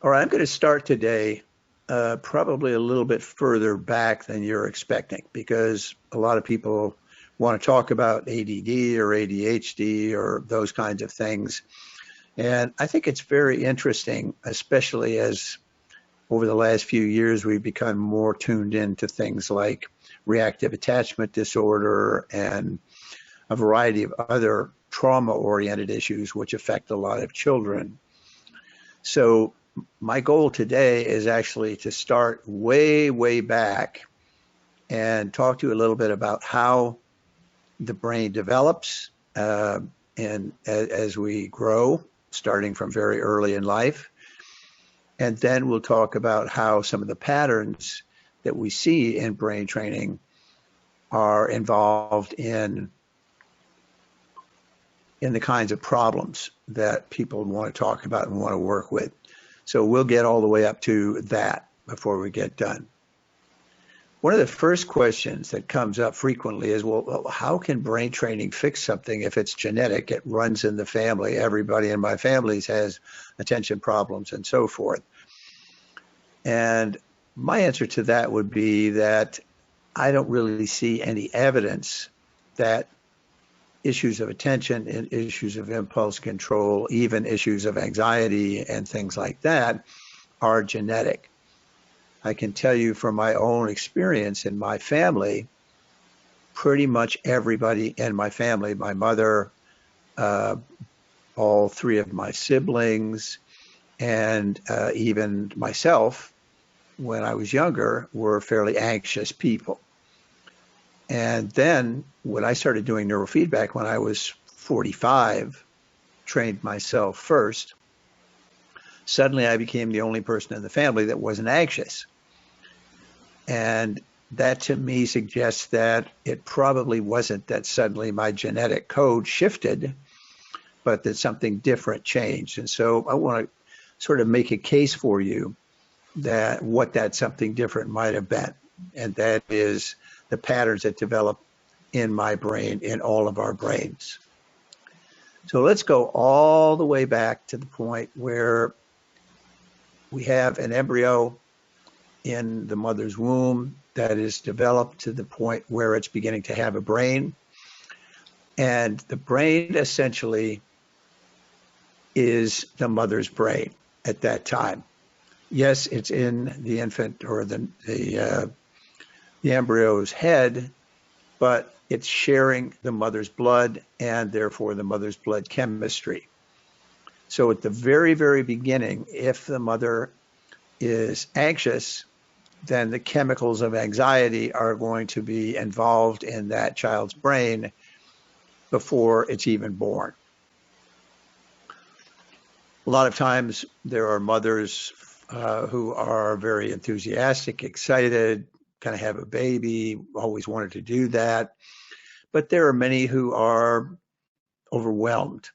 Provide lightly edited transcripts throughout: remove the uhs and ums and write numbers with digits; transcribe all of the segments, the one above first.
All right, I'm going to start today probably a little bit further back than you're expecting because a lot of people want to talk about ADD or ADHD or those kinds of things. And I think it's very interesting, especially as over the last few years we've become more tuned into things like reactive attachment disorder and a variety of other trauma-oriented issues which affect a lot of children. So my goal today is actually to start way, way back and talk to you a little bit about how the brain develops and as we grow, starting from very early in life. And then we'll talk about how some of the patterns that we see in brain training are involved in the kinds of problems that people want to talk about and want to work with. So we'll get all the way up to that before we get done. One of the first questions that comes up frequently is, well, how can brain training fix something if it's genetic? It runs in the family. Everybody in my family has attention problems and so forth. And my answer to that would be that I don't really see any evidence that issues of attention and issues of impulse control, even issues of anxiety and things like that, are genetic. I can tell you from my own experience in my family, pretty much everybody in my family, my mother, all three of my siblings, and even myself, when I was younger, were fairly anxious people. And then when I started doing neurofeedback when I was 45, trained myself first, suddenly I became the only person in the family that wasn't anxious. And that to me suggests that it probably wasn't that suddenly my genetic code shifted, but that something different changed. And so I want to sort of make a case for you that what that something different might have been. And that is the patterns that develop in my brain, in all of our brains. So let's go all the way back to the point where we have an embryo in the mother's womb that is developed to the point where it's beginning to have a brain. And the brain essentially is the mother's brain at that time. Yes, it's in the infant or the embryo's head, but it's sharing the mother's blood and therefore the mother's blood chemistry. So at the very, very beginning, if the mother is anxious, then the chemicals of anxiety are going to be involved in that child's brain before it's even born. A lot of times there are mothers who are very enthusiastic, excited, kind of have a baby, always wanted to do that. But there are many who are overwhelmed.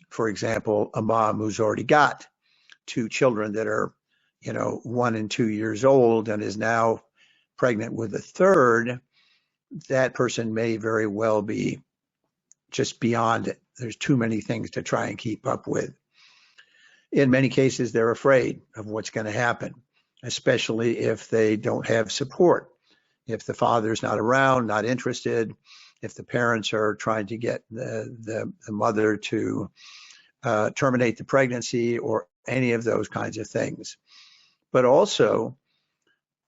For example, a mom who's already got two children that are, 1 and 2 years old and is now pregnant with a third, that person may very well be just beyond it. There's too many things to try and keep up with. In many cases, they're afraid of what's going to happen, especially if they don't have support. If the father's not around, not interested, if the parents are trying to get the mother to terminate the pregnancy or any of those kinds of things. But also,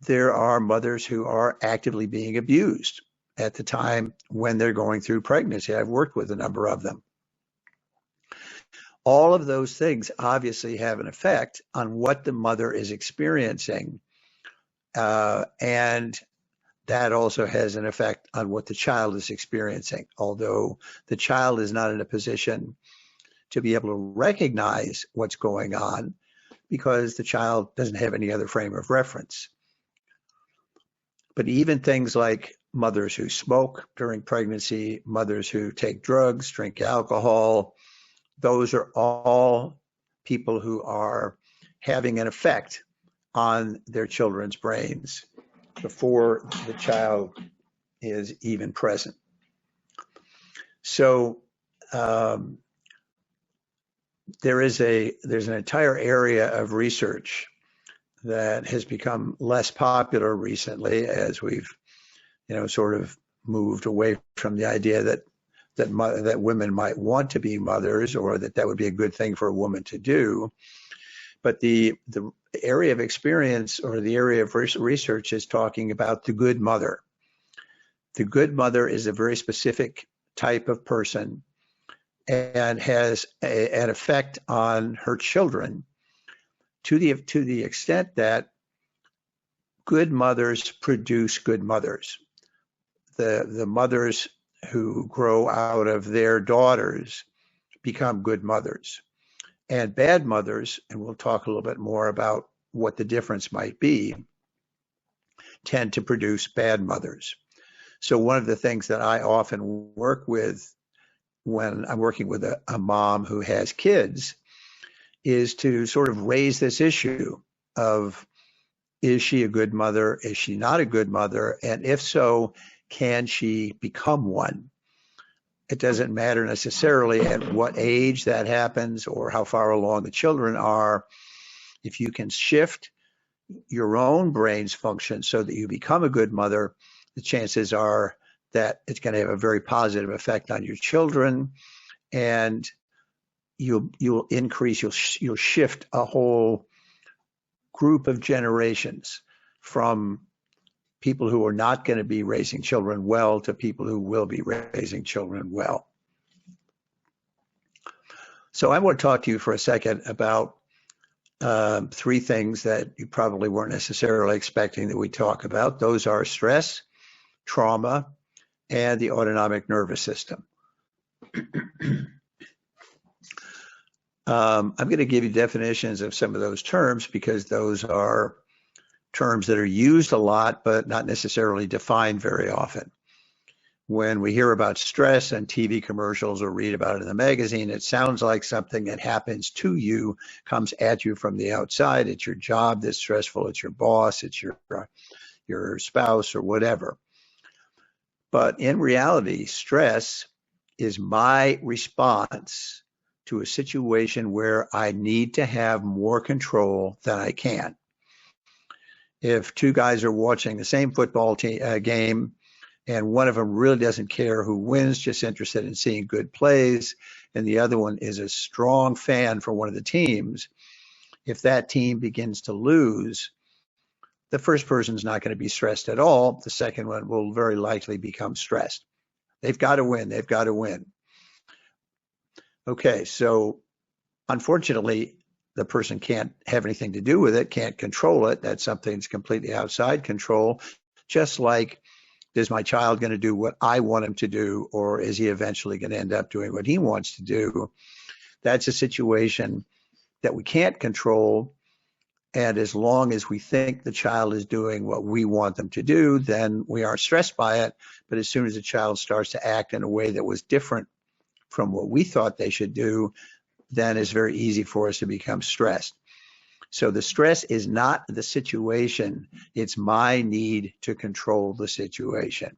there are mothers who are actively being abused at the time when they're going through pregnancy. I've worked with a number of them. All of those things obviously have an effect on what the mother is experiencing. And that also has an effect on what the child is experiencing, although the child is not in a position to be able to recognize what's going on because the child doesn't have any other frame of reference. But even things like mothers who smoke during pregnancy, mothers who take drugs, drink alcohol, those are all people who are having an effect on their children's brains before the child is even present. So there's an entire area of research that has become less popular recently as we've, sort of moved away from the idea that women might want to be mothers, or that would be a good thing for a woman to do. But the area of experience, or the area of research, is talking about the good mother. The good mother is a very specific type of person and has an effect on her children to the extent that good mothers produce good mothers. The mothers who grow out of their daughters become good mothers. And bad mothers, and we'll talk a little bit more about what the difference might be, tend to produce bad mothers. So one of the things that I often work with when I'm working with a mom who has kids is to sort of raise this issue of, is she a good mother? Is she not a good mother? And if so, can she become one? It doesn't matter necessarily at what age that happens or how far along the children are. If you can shift your own brain's function so that you become a good mother, the chances are that it's going to have a very positive effect on your children, and you'll shift a whole group of generations from people who are not going to be raising children well to people who will be raising children well. So I want to talk to you for a second about three things that you probably weren't necessarily expecting that we talk about. Those are stress, trauma, and the autonomic nervous system. I'm going to give you definitions of some of those terms because those are terms that are used a lot, but not necessarily defined very often. When we hear about stress on TV commercials or read about it in the magazine, it sounds like something that happens to you, comes at you from the outside. It's your job that's stressful. It's your boss. It's your spouse or whatever. But in reality, stress is my response to a situation where I need to have more control than I can. If two guys are watching the same football game and one of them really doesn't care who wins, just interested in seeing good plays, and the other one is a strong fan for one of the teams, if that team begins to lose, the first person's not going to be stressed at all. The second one will very likely become stressed. They've got to win. They've got to win. Okay, so unfortunately, the person can't have anything to do with it, can't control it. That's something that's completely outside control. Just like, is my child going to do what I want him to do, or is he eventually going to end up doing what he wants to do? That's a situation that we can't control. And as long as we think the child is doing what we want them to do, then we aren't stressed by it. But as soon as the child starts to act in a way that was different from what we thought they should do, then it's very easy for us to become stressed. So the stress is not the situation, it's my need to control the situation.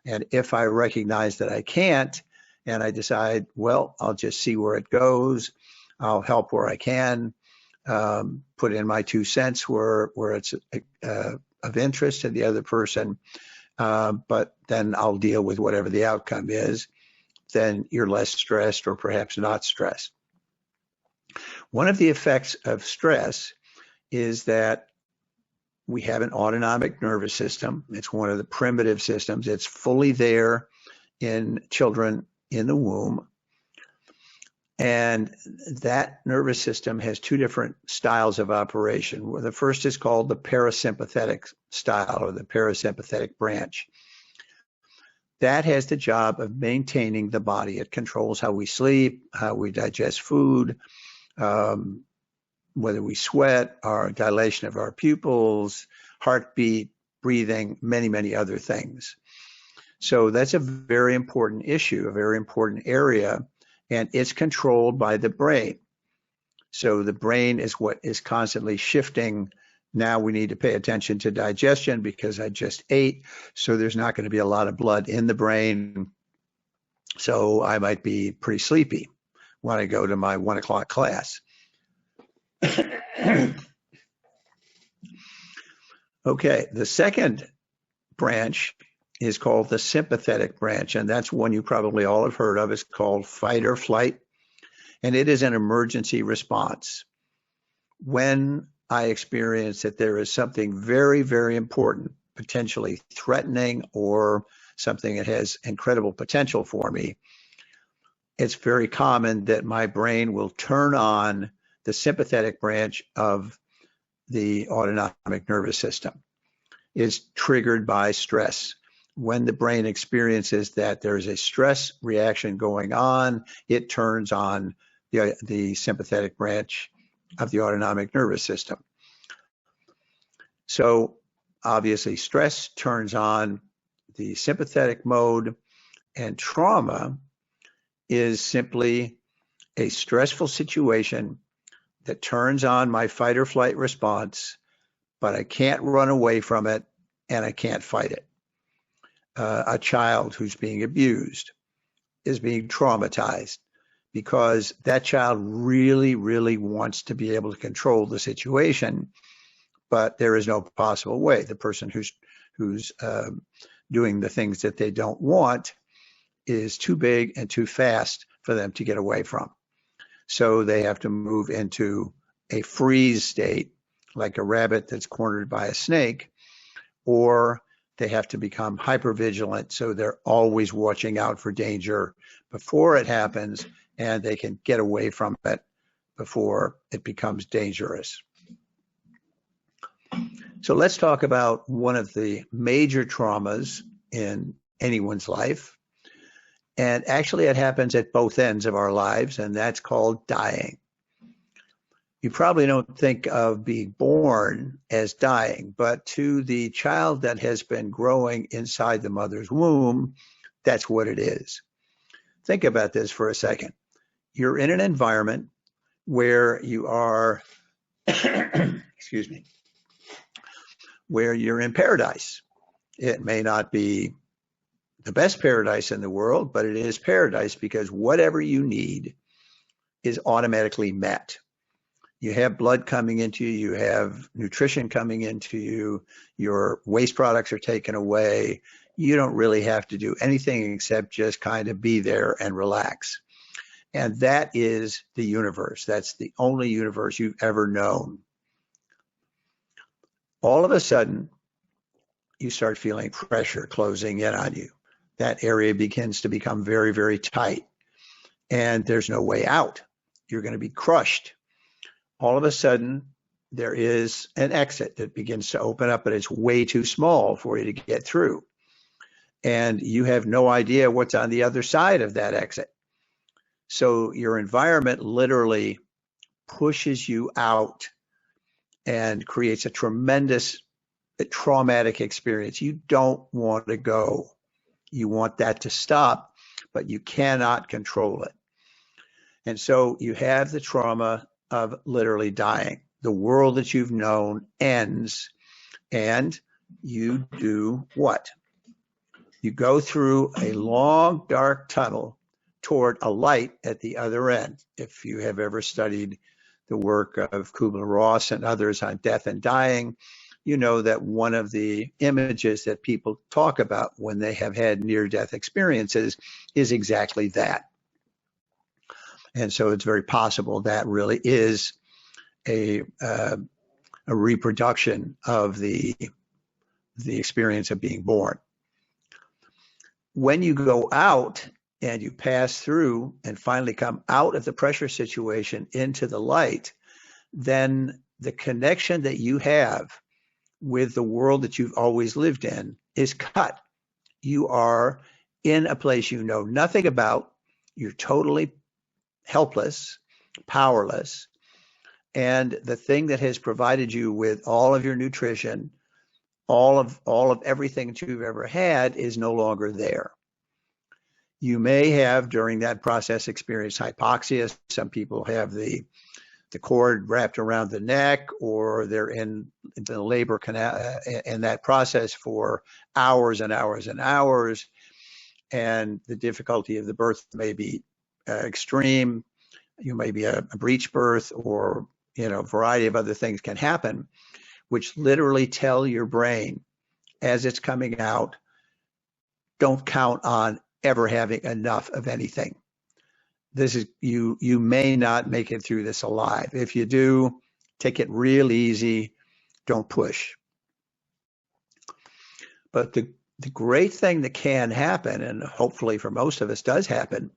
And if I recognize that I can't, and I decide, well, I'll just see where it goes, I'll help where I can, put in my 2 cents where it's of interest to the other person, but then I'll deal with whatever the outcome is, then you're less stressed or perhaps not stressed. One of the effects of stress is that we have an autonomic nervous system. It's one of the primitive systems. It's fully there in children in the womb. And that nervous system has two different styles of operation. The first is called the parasympathetic style, or the parasympathetic branch. That has the job of maintaining the body. It controls how we sleep, how we digest food, whether we sweat, our dilation of our pupils, heartbeat, breathing, many, many other things. So that's a very important issue, a very important area, and it's controlled by the brain. So the brain is what is constantly shifting. Now we need to pay attention to digestion because I just ate, so there's not going to be a lot of blood in the brain. So I might be pretty sleepy. when I go to my 1 o'clock class. Okay, the second branch is called the sympathetic branch, and that's one you probably all have heard of. It's called fight or flight, and it is an emergency response. When I experience that there is something very, very important, potentially threatening, or something that has incredible potential for me, it's very common that my brain will turn on the sympathetic branch of the autonomic nervous system. It's triggered by stress. When the brain experiences that there's a stress reaction going on, it turns on the sympathetic branch of the autonomic nervous system. So obviously stress turns on the sympathetic mode, and trauma is simply a stressful situation that turns on my fight or flight response, but I can't run away from it and I can't fight it. A child who's being abused is being traumatized because that child really, really wants to be able to control the situation, but there is no possible way. The person who's doing the things that they don't want is too big and too fast for them to get away from. So they have to move into a freeze state, like a rabbit that's cornered by a snake, or they have to become hypervigilant, so they're always watching out for danger before it happens, and they can get away from it before it becomes dangerous. So let's talk about one of the major traumas in anyone's life. And actually it happens at both ends of our lives, and that's called dying. You probably don't think of being born as dying, but to the child that has been growing inside the mother's womb, that's what it is. Think about this for a second. You're in an environment where you are, excuse me, where you're in paradise. It may not be the best paradise in the world, but it is paradise because whatever you need is automatically met. You have blood coming into you, you have nutrition coming into you, your waste products are taken away. You don't really have to do anything except just kind of be there and relax. And that is the universe. That's the only universe you've ever known. All of a sudden, you start feeling pressure closing in on you. That area begins to become very, very tight, and there's no way out. You're going to be crushed. All of a sudden, there is an exit that begins to open up, but it's way too small for you to get through. And you have no idea what's on the other side of that exit. So your environment literally pushes you out and creates a tremendous traumatic experience. You don't want to go. You want that to stop, but you cannot control it. And so you have the trauma of literally dying. The world that you've known ends, and you do what? You go through a long, dark tunnel toward a light at the other end. If you have ever studied the work of Kubler-Ross and others on death and dying, you know that one of the images that people talk about when they have had near-death experiences is exactly that. And so it's very possible that really is a reproduction of the experience of being born. When you go out and you pass through and finally come out of the pressure situation into the light, then the connection that you have with the world that you've always lived in is cut. You are in a place you know nothing about. You're totally helpless, powerless, and the thing that has provided you with all of your nutrition, all of everything that you've ever had is no longer there. You may have during that process experienced hypoxia. Some people have the cord wrapped around the neck, or they're in the labor canal in that process for hours and hours and hours, and the difficulty of the birth may be extreme. You may be a breech birth, or a variety of other things can happen, which literally tell your brain as it's coming out, don't count on ever having enough of anything. This is you may not make it through this alive. If you do, take it real easy, don't push. But the great thing that can happen, and hopefully for most of us does happen,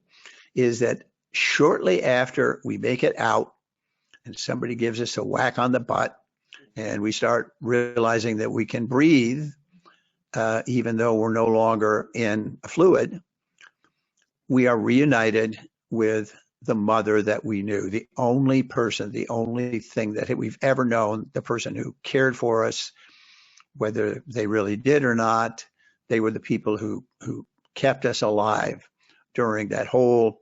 is that shortly after we make it out and somebody gives us a whack on the butt and we start realizing that we can breathe, even though we're no longer in a fluid, we are reunited with the mother that we knew, the only person, the only thing that we've ever known, the person who cared for us, whether they really did or not. They were the people who kept us alive during that whole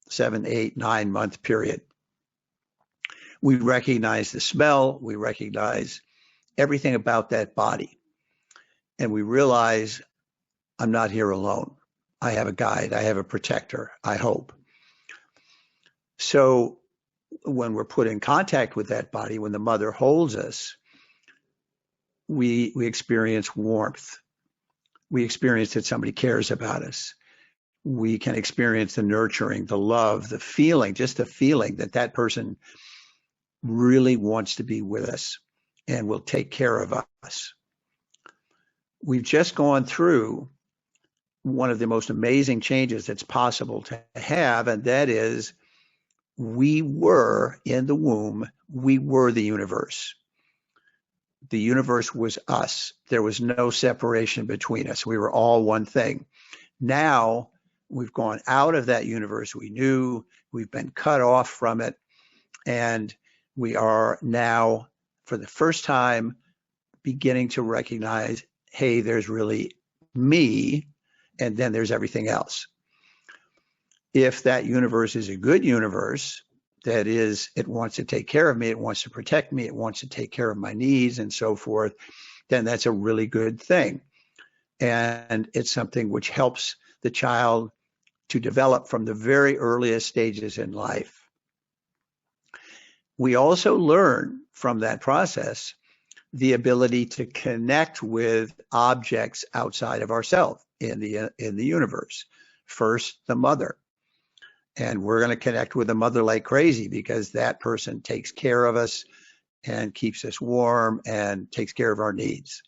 7, 8, 9-month period. We recognize the smell, we recognize everything about that body, and we realize I'm not here alone. I have a guide, I have a protector, I hope. So when we're put in contact with that body, when the mother holds us, we experience warmth. We experience that somebody cares about us. We can experience the nurturing, the love, the feeling, just the feeling that that person really wants to be with us and will take care of us. We've just gone through one of the most amazing changes that's possible to have, and that is we were in the womb, we were the universe. The universe was us. There was no separation between us. We were all one thing. Now we've gone out of that universe we knew, we've been cut off from it, and we are now, for the first time, beginning to recognize, hey, there's really me, and then there's everything else. If that universe is a good universe, that is, it wants to take care of me, it wants to protect me, it wants to take care of my needs and so forth, then that's a really good thing. And it's something which helps the child to develop from the very earliest stages in life. We also learn from that process the ability to connect with objects outside of ourselves in the universe. First, the mother. And we're going to connect with the mother like crazy because that person takes care of us and keeps us warm and takes care of our needs.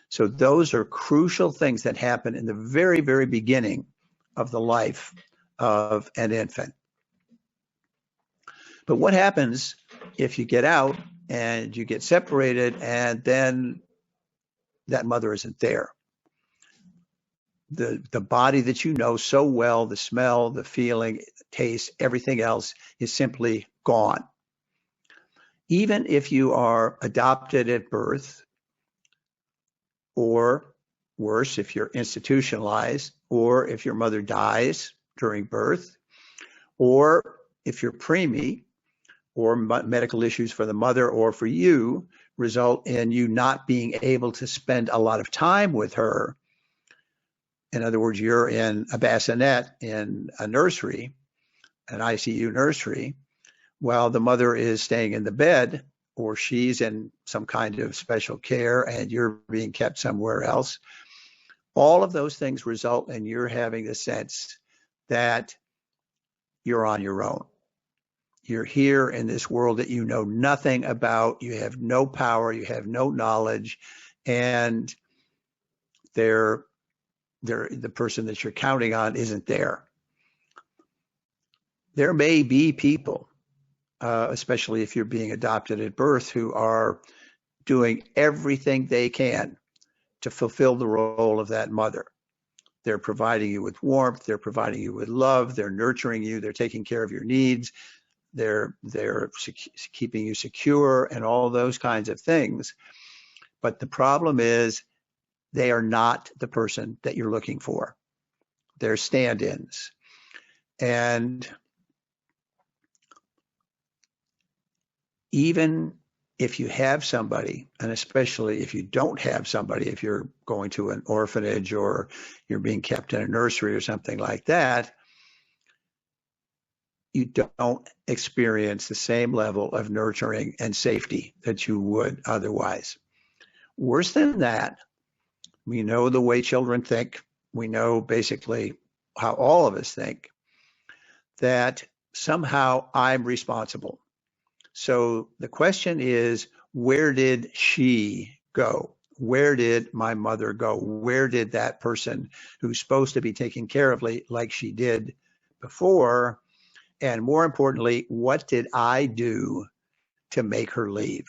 So those are crucial things that happen in the very, very beginning of the life of an infant. But what happens if you get out and you get separated and then that mother isn't there? The body that you know so well, the smell, the feeling, the taste, everything else is simply gone. Even if you are adopted at birth, or worse, if you're institutionalized, or if your mother dies during birth, or if you're preemie, or medical issues for the mother or for you result in you not being able to spend a lot of time with her. In other words, you're in a bassinet in a nursery, an ICU nursery, while the mother is staying in the bed, or she's in some kind of special care and you're being kept somewhere else. All of those things result in you're having the sense that you're on your own. You're here in this world that you know nothing about, you have no power, you have no knowledge, and the person that you're counting on isn't there. There may be people, especially if you're being adopted at birth, who are doing everything they can to fulfill the role of that mother. They're providing you with warmth, they're providing you with love, they're nurturing you, they're taking care of your needs, they're keeping you secure and all those kinds of things. But the problem is they are not the person that you're looking for. They're stand-ins. And even if you have somebody, and especially if you don't have somebody, if you're going to an orphanage or you're being kept in a nursery or something like that, you don't experience the same level of nurturing and safety that you would otherwise. Worse than that, we know the way children think. We know basically how all of us think, that somehow I'm responsible. So the question is, where did she go? Where did my mother go? Where did that person who's supposed to be taking care of me like she did before? And more importantly, what did I do to make her leave?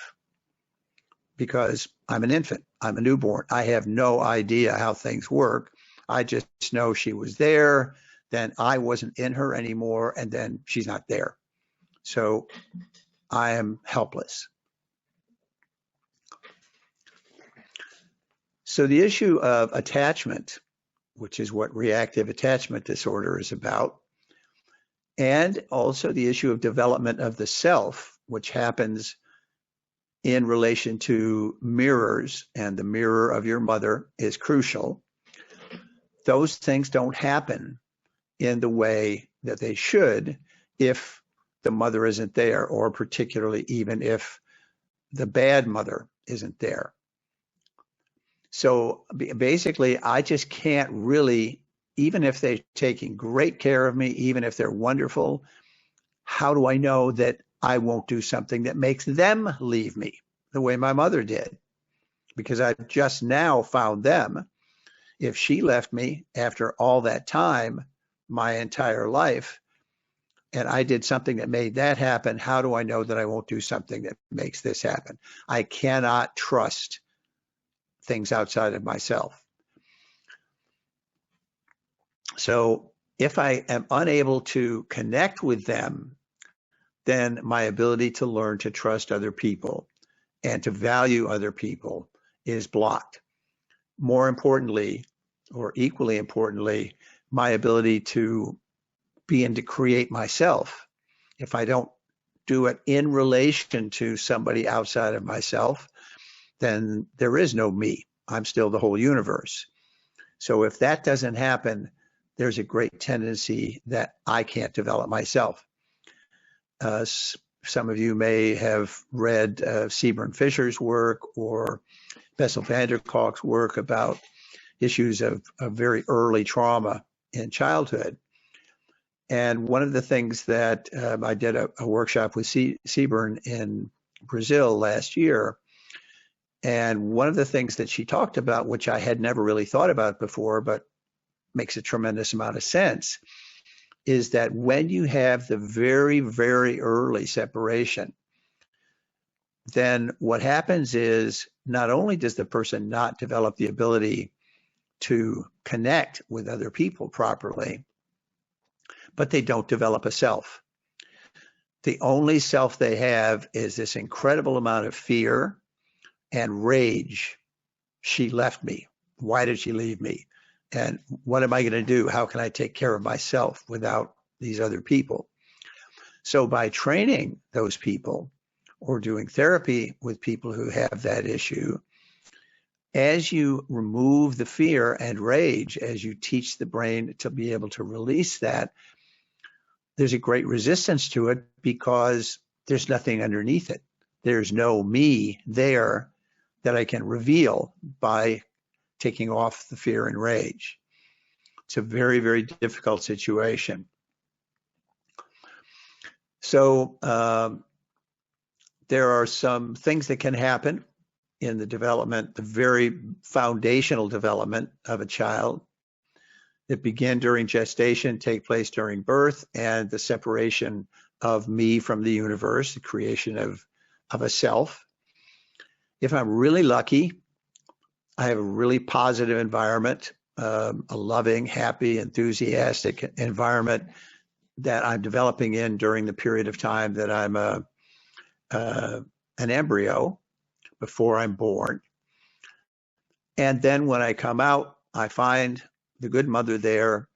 Because I'm an infant, I'm a newborn. I have no idea how things work. I just know she was there, then I wasn't in her anymore, and then she's not there. So I am helpless. So the issue of attachment, which is what reactive attachment disorder is about, and also the issue of development of the self, which happens in relation to mirrors, and the mirror of your mother is crucial. Those things don't happen in the way that they should if the mother isn't there, or particularly even if the bad mother isn't there. So basically, I just can't really, even if they're taking great care of me, even if they're wonderful, how do I know that I won't do something that makes them leave me the way my mother did? Because I've just now found them. If she left me after all that time, my entire life, and I did something that made that happen, how do I know that I won't do something that makes this happen? I cannot trust things outside of myself. So if I am unable to connect with them, then my ability to learn to trust other people and to value other people is blocked. More importantly, or equally importantly, my ability to be and to create myself, if I don't do it in relation to somebody outside of myself, then there is no me. I'm still the whole universe. So if that doesn't happen, there's a great tendency that I can't develop myself. Some of you may have read Seaburn Fisher's work or Bessel van der Kolk's work about issues of very early trauma in childhood. And one of the things that I did a workshop with Seaburn in Brazil last year, and one of the things that she talked about, which I had never really thought about before, but makes a tremendous amount of sense, is that when you have the very, very early separation, then what happens is not only does the person not develop the ability to connect with other people properly, but they don't develop a self. The only self they have is this incredible amount of fear and rage. She left me. Why did she leave me? And what am I going to do? How can I take care of myself without these other people? So by training those people or doing therapy with people who have that issue, as you remove the fear and rage, as you teach the brain to be able to release that, there's a great resistance to it because there's nothing underneath it. There's no me there that I can reveal by taking off the fear and rage. It's a very, very difficult situation. So there are some things that can happen in the development, the very foundational development of a child, that begin during gestation, take place during birth, and the separation of me from the universe, the creation of a self. If I'm really lucky, I have a really positive environment, a loving, happy, enthusiastic environment that I'm developing in during the period of time that I'm an embryo before I'm born. And then when I come out, I find the good mother there,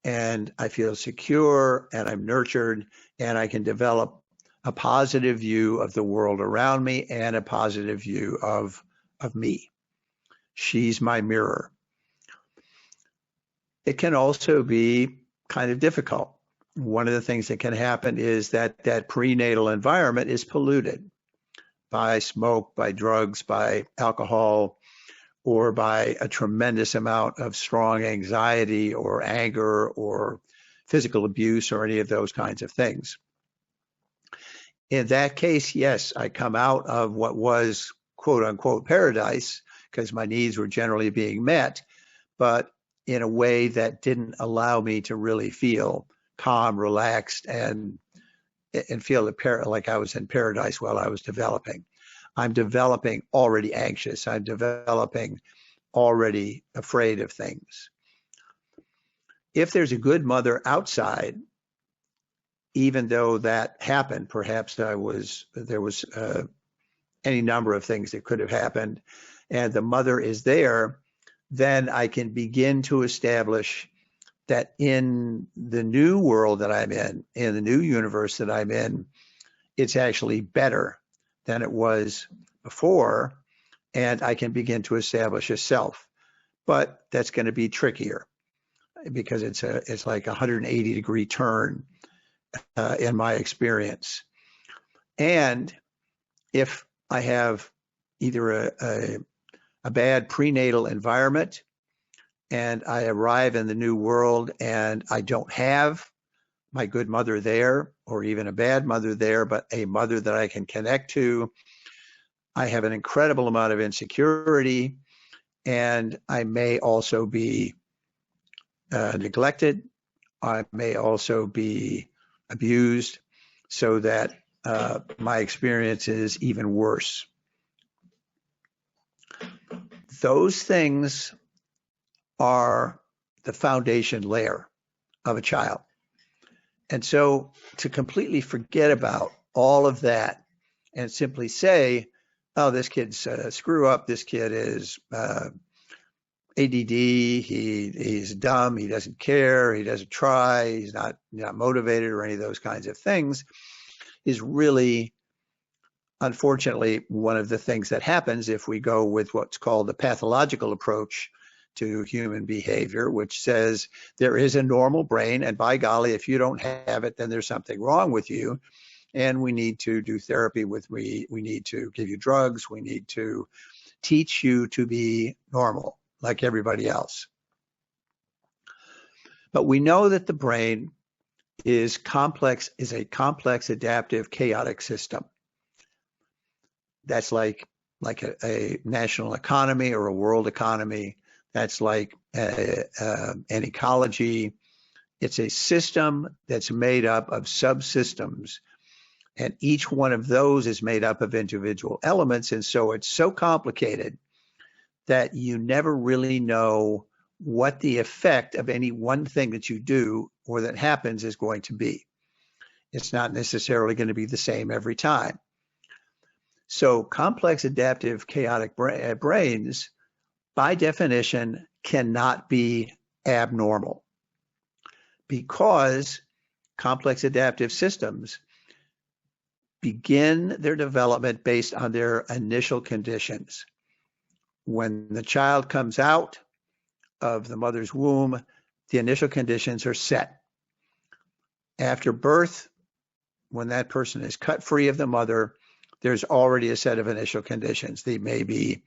and I feel secure and I'm nurtured, and I can develop a positive view of the world around me and a positive view of me. She's my mirror. It can also be kind of difficult. one of the things that can happen is that that prenatal environment is polluted by smoke, by drugs, by alcohol, or by a tremendous amount of strong anxiety or anger or physical abuse or any of those kinds of things. In that case, yes, I come out of what was quote unquote paradise because my needs were generally being met, but in a way that didn't allow me to really feel calm, relaxed, and feel like I was in paradise while I was developing. I'm developing already anxious. I'm developing already afraid of things. If there's a good mother outside, even though that happened, perhaps there was any number of things that could have happened, and the mother is there, then I can begin to establish that in the new world that I'm in the new universe that I'm in, it's actually better than it was before, and I can begin to establish a self. But that's going to be trickier because it's like a 180-degree turn in my experience. And if I have either a bad prenatal environment and I arrive in the new world and I don't have my good mother there, or even a bad mother there, but a mother that I can connect to, I have an incredible amount of insecurity, and I may also be neglected. I may also be abused, so that my experience is even worse. Those things are the foundation layer of a child. And so to completely forget about all of that and simply say, oh, this kid's a screw up, this kid is ADD, he's dumb, he doesn't care, he doesn't try, he's not motivated or any of those kinds of things, is really, unfortunately, one of the things that happens if we go with what's called the pathological approach to human behavior, which says there is a normal brain, and by golly, if you don't have it, then there's something wrong with you, and we need to do therapy we need to give you drugs, we need to teach you to be normal like everybody else. But we know that the brain is a complex, adaptive, chaotic system. That's like a national economy or a world economy. That's like an ecology. It's a system that's made up of subsystems, and each one of those is made up of individual elements. And so it's so complicated that you never really know what the effect of any one thing that you do or that happens is going to be. It's not necessarily going to be the same every time. So complex, adaptive, chaotic brains, by definition, cannot be abnormal, because complex adaptive systems begin their development based on their initial conditions. When the child comes out of the mother's womb, the initial conditions are set. After birth, when that person is cut free of the mother, there's already a set of initial conditions. They may be,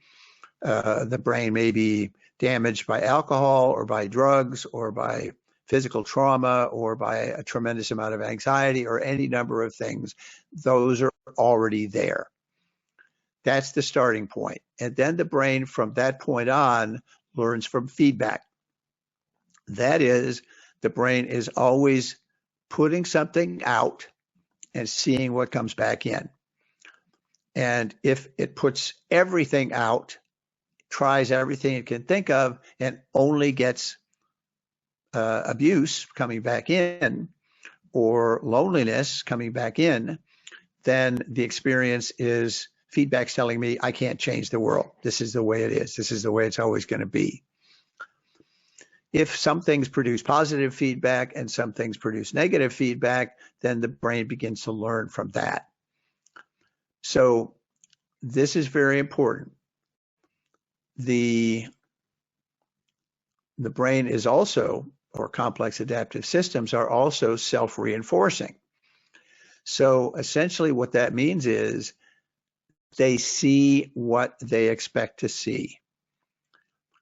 the brain may be damaged by alcohol or by drugs or by physical trauma or by a tremendous amount of anxiety or any number of things. Those are already there. That's the starting point. And then the brain from that point on learns from feedback. That is, the brain is always putting something out and seeing what comes back in. And if it puts everything out, tries everything it can think of, and only gets abuse coming back in or loneliness coming back in, then the experience is feedback's telling me I can't change the world. This is the way it is. This is the way it's always going to be. If some things produce positive feedback and some things produce negative feedback, then the brain begins to learn from that. So this is very important. The brain is also or complex adaptive systems are also self-reinforcing. So essentially what that means is they see what they expect to see.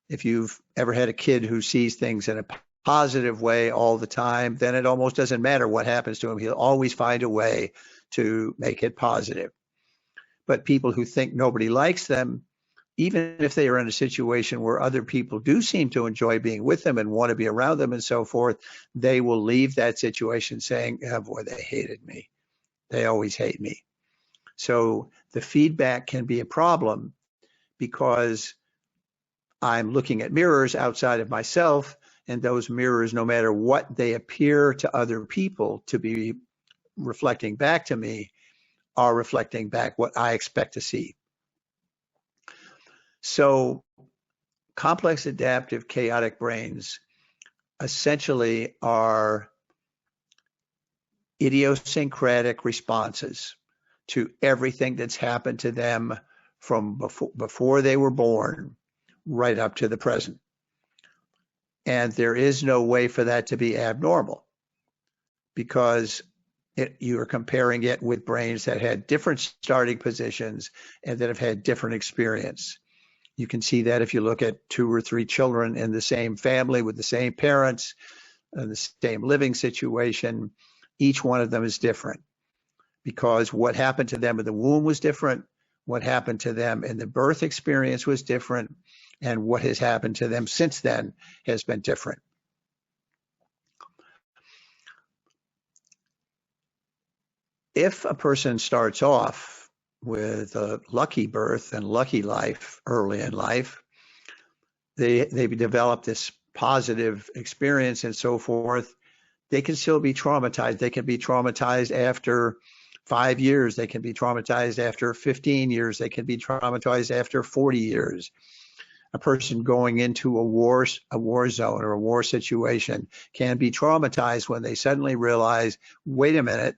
If you've ever had a kid who sees things in a positive way all the time, then it almost doesn't matter what happens to him. He'll always find a way to make it positive. But people who think nobody likes them, even if they are in a situation where other people do seem to enjoy being with them and want to be around them and so forth, they will leave that situation saying, oh boy, they hated me. They always hate me. So the feedback can be a problem because I'm looking at mirrors outside of myself, and those mirrors, no matter what they appear to other people to be reflecting back to me, are reflecting back what I expect to see. So complex adaptive chaotic brains essentially are idiosyncratic responses to everything that's happened to them from before they were born right up to the present. And there is no way for that to be abnormal because you are comparing it with brains that had different starting positions and that have had different experience. You can see that if you look at 2 or 3 children in the same family with the same parents and the same living situation, each one of them is different because what happened to them in the womb was different, what happened to them in the birth experience was different, and what has happened to them since then has been different. If a person starts off with a lucky birth and lucky life early in life, they develop this positive experience and so forth, they can still be traumatized. They can be traumatized after 5 years. They can be traumatized after 15 years. They can be traumatized after 40 years. A person going into a war zone or a war situation can be traumatized when they suddenly realize, wait a minute,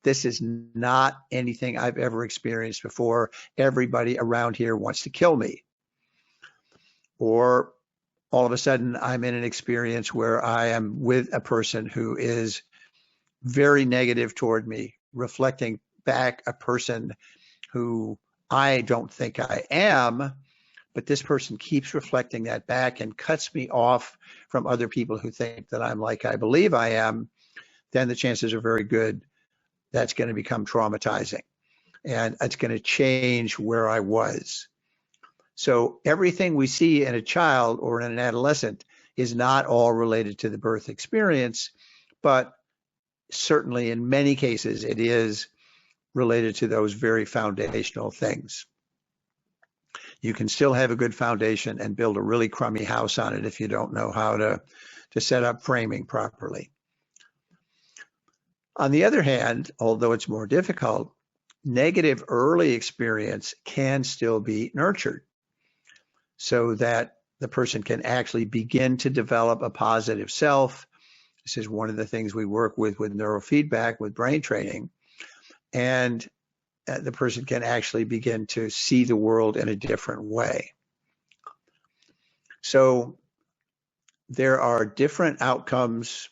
this is not anything I've ever experienced before. Everybody around here wants to kill me. Or all of a sudden I'm in an experience where I am with a person who is very negative toward me, reflecting back a person who I don't think I am, but this person keeps reflecting that back and cuts me off from other people who think that I'm like I believe I am, then the chances are very good that's going to become traumatizing and it's going to change where I was. So everything we see in a child or in an adolescent is not all related to the birth experience, but certainly in many cases it is related to those very foundational things. You can still have a good foundation and build a really crummy house on it if you don't know how to set up framing properly. On the other hand, although it's more difficult, negative early experience can still be nurtured so that the person can actually begin to develop a positive self. This is one of the things we work with neurofeedback, with brain training. And the person can actually begin to see the world in a different way. So there are different outcomes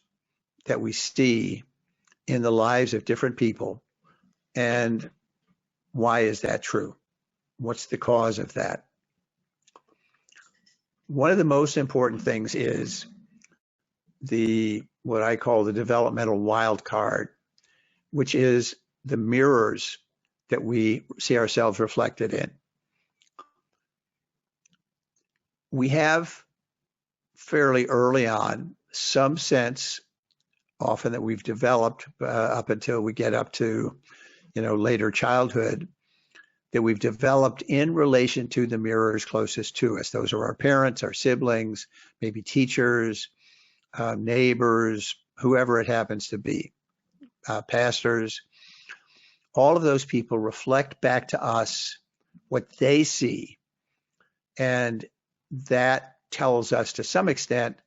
that we see in the lives of different people. And why is that true? What's the cause of that? One of the most important things is what I call the developmental wild card, which is the mirrors that we see ourselves reflected in. We have fairly early on some sense, often that we've developed up until we get up to, later childhood, that we've developed in relation to the mirrors closest to us. Those are our parents, our siblings, maybe teachers, neighbors, whoever it happens to be, pastors. All of those people reflect back to us what they see. And that tells us to some extent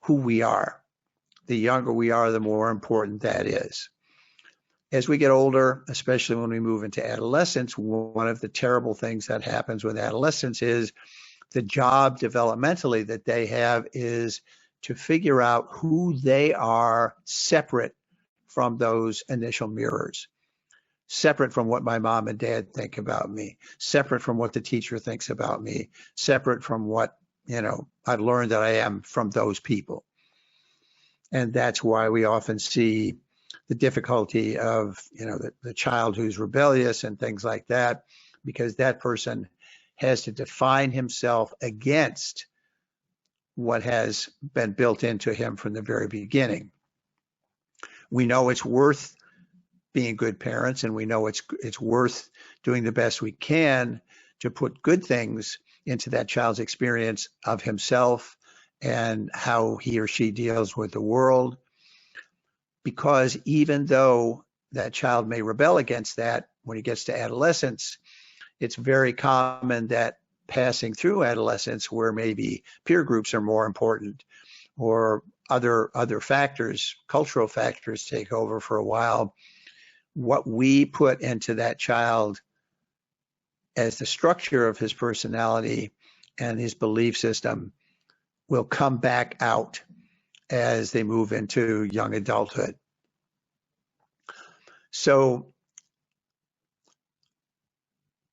who we are. The younger we are, the more important that is. As we get older, especially when we move into adolescence, one of the terrible things that happens with adolescents is the job developmentally that they have is to figure out who they are separate from those initial mirrors, separate from what my mom and dad think about me, separate from what the teacher thinks about me, separate from what, I've learned that I am from those people. And that's why we often see the difficulty of, the child who's rebellious and things like that, because that person has to define himself against what has been built into him from the very beginning. We know it's worth being good parents, and we know it's worth doing the best we can to put good things into that child's experience of himself and how he or she deals with the world. Because even though that child may rebel against that when he gets to adolescence, it's very common that passing through adolescence, where maybe peer groups are more important or other factors, cultural factors, take over for a while, what we put into that child as the structure of his personality and his belief system will come back out as they move into young adulthood. So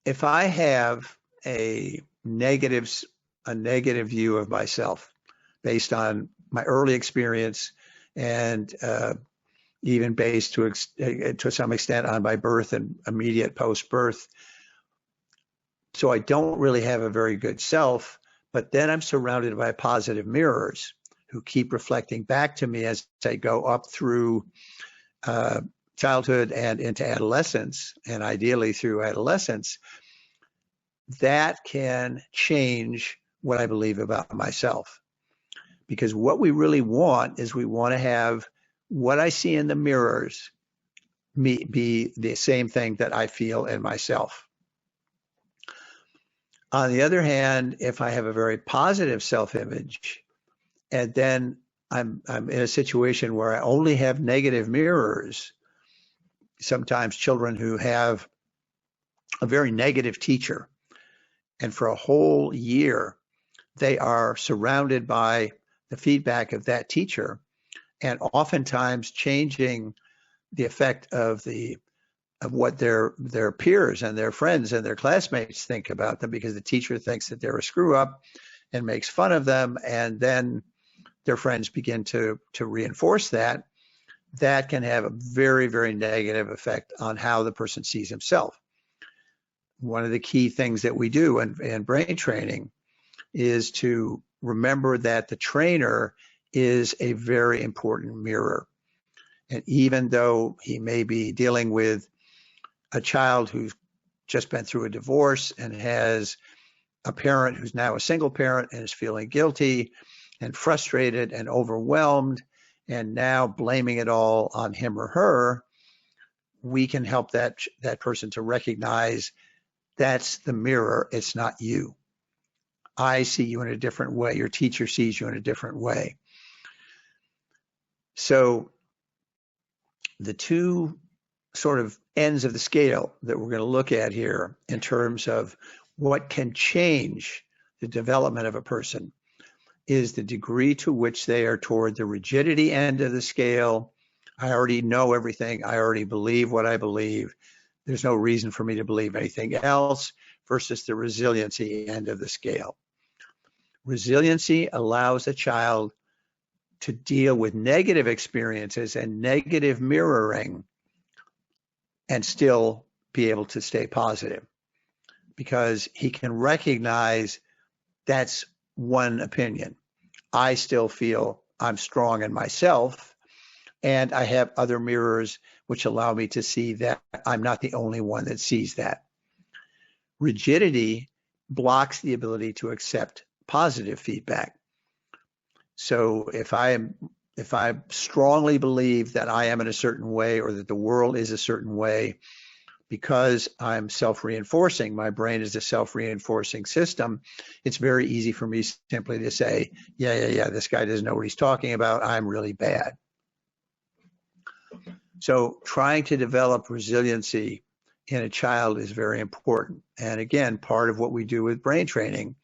if I have a negative view of myself based on my early experience and even based to some extent on my birth and immediate post-birth, so I don't really have a very good self, but then I'm surrounded by positive mirrors who keep reflecting back to me as I go up through childhood and into adolescence, and ideally through adolescence. That can change what I believe about myself. Because what we really want is we want to have what I see in the mirrors be the same thing that I feel in myself. On the other hand, if I have a very positive self-image, and then I'm in a situation where I only have negative mirrors, sometimes children who have a very negative teacher, and for a whole year, they are surrounded by the feedback of that teacher, and oftentimes changing the effect of what their peers and their friends and their classmates think about them, because the teacher thinks that they're a screw up and makes fun of them, and then their friends begin to reinforce that. That can have a very, very negative effect on how the person sees himself. One of the key things that we do in brain training is to remember that the trainer is a very important mirror. And even though he may be dealing with a child who's just been through a divorce and has a parent who's now a single parent and is feeling guilty and frustrated and overwhelmed and now blaming it all on him or her, we can help that person to recognize that's the mirror, it's not you. I see you in a different way. Your teacher sees you in a different way. So the two sort of ends of the scale that we're going to look at here in terms of what can change the development of a person is the degree to which they are toward the rigidity end of the scale. I already know everything. I already believe what I believe. There's no reason for me to believe anything else, versus the resiliency end of the scale. Resiliency allows a child to deal with negative experiences and negative mirroring and still be able to stay positive, because he can recognize that's one opinion. I still feel I'm strong in myself, and I have other mirrors which allow me to see that I'm not the only one that sees that. Rigidity blocks the ability to accept positive feedback. So if I strongly believe that I am in a certain way, or that the world is a certain way, because I'm self-reinforcing, my brain is a self-reinforcing system, it's very easy for me simply to say, yeah, this guy doesn't know what he's talking about, I'm really bad. So trying to develop resiliency in a child is very important. And again, part of what we do with brain training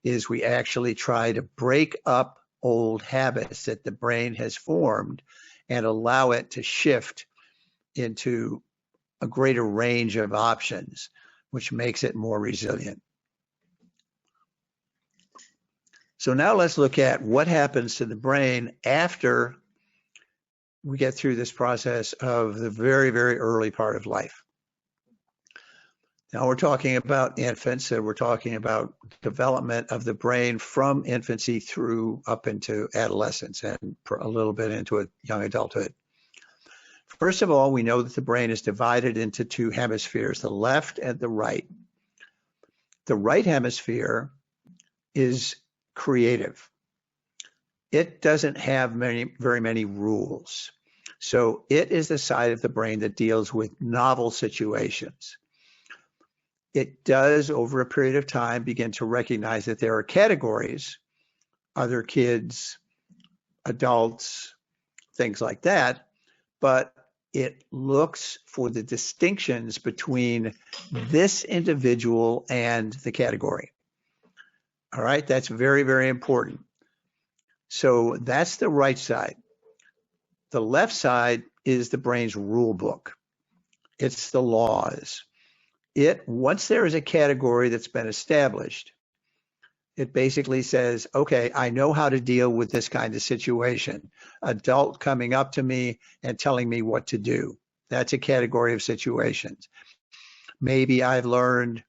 is we actually try to break up old habits that the brain has formed and allow it to shift into a greater range of options, which makes it more resilient. So now let's look at what happens to the brain after we get through this process of the very, very early part of life. Now we're talking about infants, and we're talking about development of the brain from infancy through up into adolescence and a little bit into young adulthood. First of all, we know that the brain is divided into two hemispheres, the left and the right. The right hemisphere is creative. It doesn't have very many rules. So it is the side of the brain that deals with novel situations. It does, over a period of time, begin to recognize that there are categories, other kids, adults, things like that, but it looks for the distinctions between this individual and the category. All right, that's very, very important. So that's the right side. The left side is the brain's rule book. It's the laws. Once there is a category that's been established, it basically says, okay, I know how to deal with this kind of situation. Adult coming up to me and telling me what to do. That's a category of situations. Maybe I've learned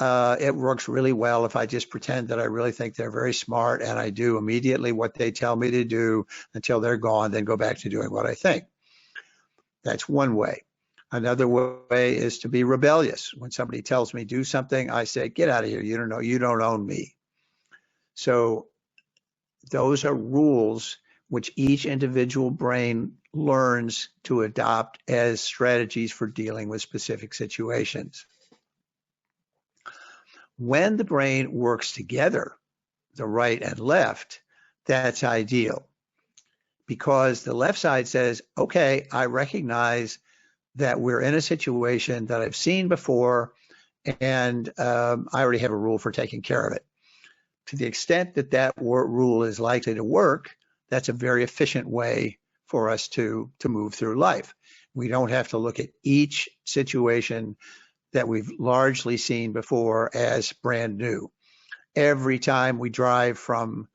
it works really well if I just pretend that I really think they're very smart and I do immediately what they tell me to do until they're gone, then go back to doing what I think. That's one way. Another way is to be rebellious. When somebody tells me do something, I say, get out of here. You don't own me. So those are rules which each individual brain learns to adopt as strategies for dealing with specific situations. When the brain works together, the right and left, that's ideal. Because the left side says, okay, I recognize that we're in a situation that I've seen before, and I already have a rule for taking care of it. To the extent that that rule is likely to work, that's a very efficient way for us to move through life. We don't have to look at each situation that we've largely seen before as brand new. Every time we drive from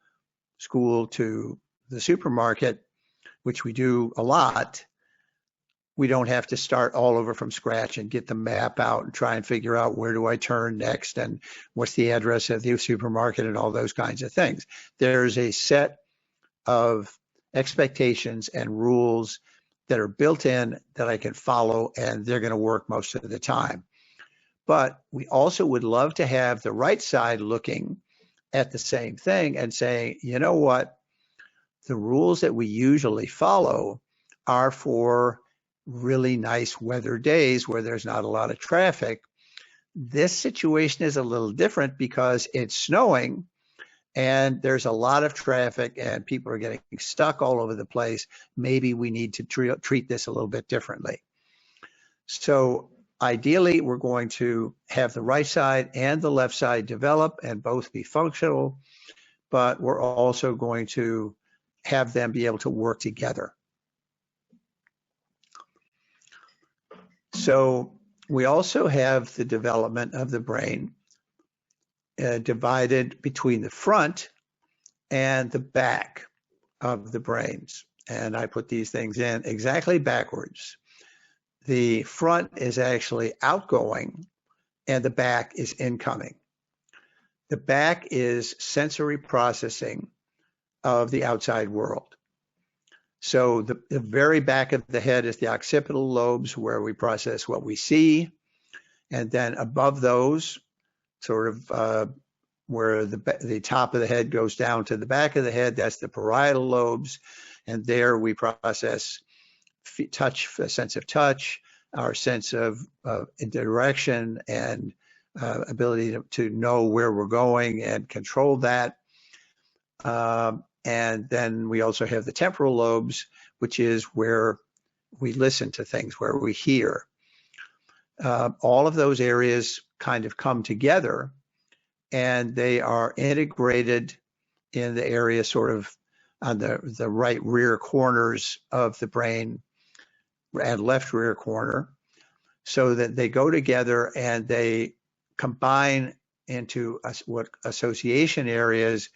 school to the supermarket, which we do a lot, we don't have to start all over from scratch and get the map out and try and figure out where do I turn next and what's the address of the supermarket and all those kinds of things. There's a set of expectations and rules that are built in that I can follow, and they're going to work most of the time. But we also would love to have the right side looking at the same thing and saying, you know what, the rules that we usually follow are for really nice weather days where there's not a lot of traffic. This situation is a little different because it's snowing and there's a lot of traffic and people are getting stuck all over the place. Maybe we need to treat this a little bit differently. So ideally, we're going to have the right side and the left side develop and both be functional, but we're also going to have them be able to work together. So we also have the development of the brain divided between the front and the back of the brains. And I put these things in exactly backwards. The front is actually outgoing and the back is incoming. The back is sensory processing of the outside world. So the very back of the head is the occipital lobes where we process what we see. And then above those, sort of where the top of the head goes down to the back of the head, that's the parietal lobes. And there we process touch, a sense of touch, our sense of direction and ability to know where we're going and control that. And then we also have the temporal lobes, which is where we listen to things, where we hear. All of those areas kind of come together and they are integrated in the area sort of on the right rear corners of the brain and left rear corner, so that they go together and they combine into what association areas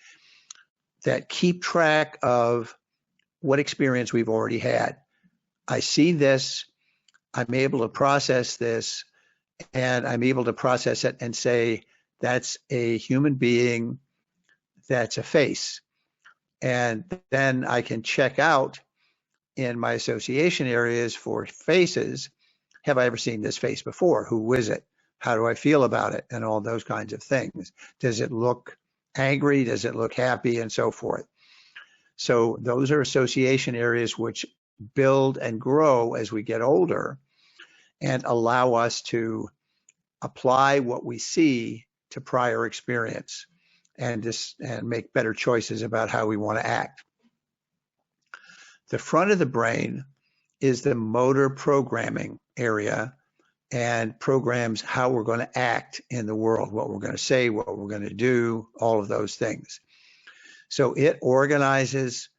that keep track of what experience we've already had. I see this, I'm able to process this, and I'm able to process it and say, that's a human being, that's a face. And then I can check out in my association areas for faces. Have I ever seen this face before? Who is it? How do I feel about it? And all those kinds of things. Does it look angry? Does it look happy? And so forth. So those are association areas which build and grow as we get older and allow us to apply what we see to prior experience and make better choices about how we want to act. The front of the brain is the motor programming area and programs how we're going to act in the world, what we're going to say, what we're going to do, all of those things. So it organizes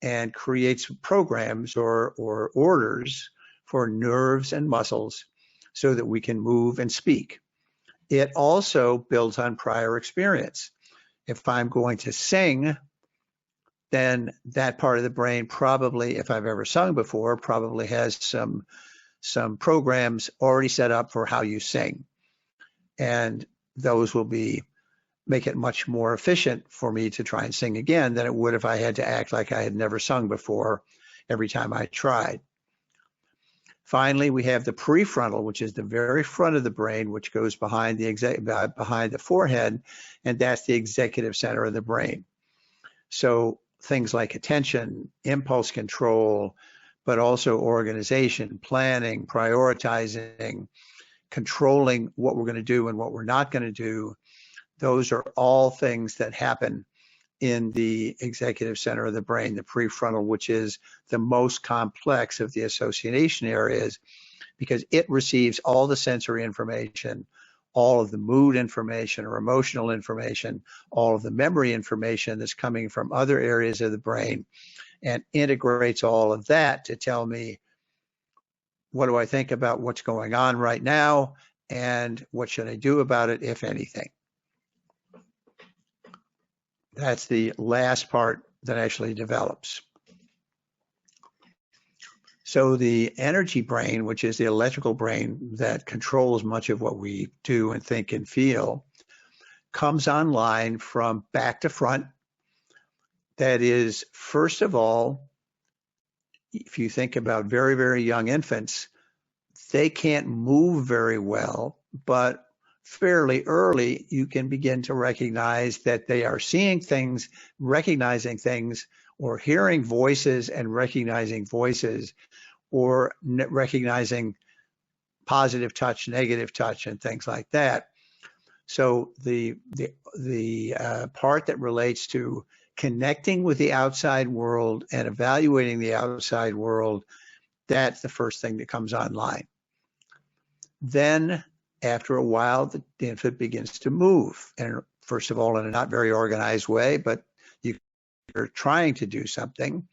and creates programs or orders for nerves and muscles so that we can move and speak. It also builds on prior experience. If I'm going to sing, then that part of the brain probably, if I've ever sung before, probably has some programs already set up for how you sing. And those will make it much more efficient for me to try and sing again than it would if I had to act like I had never sung before every time I tried. Finally, we have the prefrontal, which is the very front of the brain, which goes behind the forehead, and that's the executive center of the brain. So things like attention, impulse control, but also organization, planning, prioritizing, controlling what we're going to do and what we're not going to do. Those are all things that happen in the executive center of the brain, the prefrontal, which is the most complex of the association areas because it receives all the sensory information, all of the mood information or emotional information, all of the memory information that's coming from other areas of the brain, and integrates all of that to tell me, what do I think about what's going on right now, and what should I do about it, if anything. That's the last part that actually develops. So the energy brain, which is the electrical brain that controls much of what we do and think and feel, comes online from back to front. That is, first of all, if you think about very, very young infants, they can't move very well, but fairly early, you can begin to recognize that they are seeing things, recognizing things, or hearing voices and recognizing voices, or recognizing positive touch, negative touch, and things like that. So the part that relates to connecting with the outside world and evaluating the outside world, that's the first thing that comes online. Then after a while, the infant begins to move. And first of all, in a not very organized way, but you're trying to do something.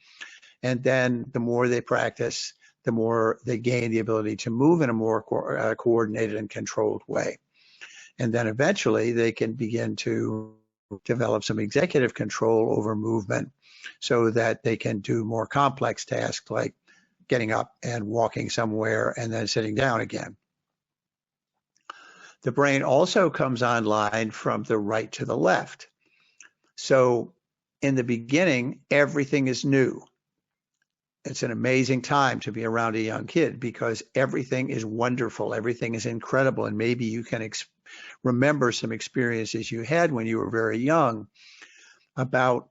And then the more they practice, the more they gain the ability to move in a more coordinated and controlled way. And then eventually they can begin to develop some executive control over movement so that they can do more complex tasks like getting up and walking somewhere and then sitting down again. The brain also comes online from the right to the left. So in the beginning, everything is new. It's an amazing time to be around a young kid because everything is wonderful. Everything is incredible. And maybe you can remember some experiences you had when you were very young about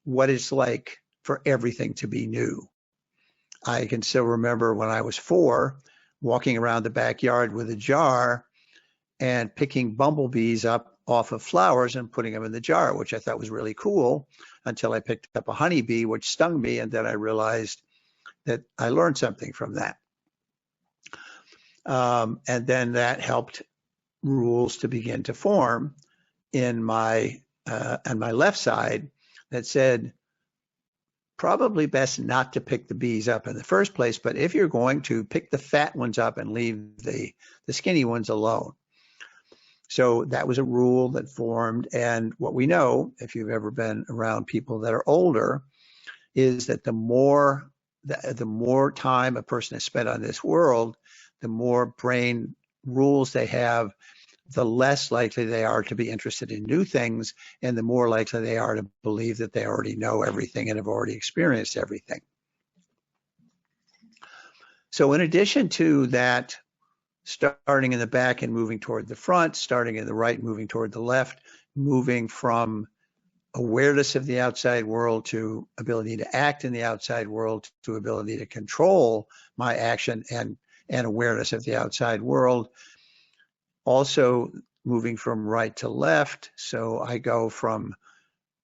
what it's like for everything to be new. I can still remember when I was 4, walking around the backyard with a jar and picking bumblebees up off of flowers and putting them in the jar, which I thought was really cool until I picked up a honeybee, which stung me. And then I realized that I learned something from that. And then that helped rules to begin to form in my on my left side. that said, probably best not to pick the bees up in the first place, but if you're going to, pick the fat ones up and leave the skinny ones alone. So that was a rule that formed. And what we know, if you've ever been around people that are older, is that the more time a person has spent on this world, the more brain rules they have, the less likely they are to be interested in new things, and the more likely they are to believe that they already know everything and have already experienced everything. So in addition to that, starting in the back and moving toward the front, starting in the right, moving toward the left, moving from awareness of the outside world to ability to act in the outside world to ability to control my action and awareness of the outside world. Also moving from right to left. So I go from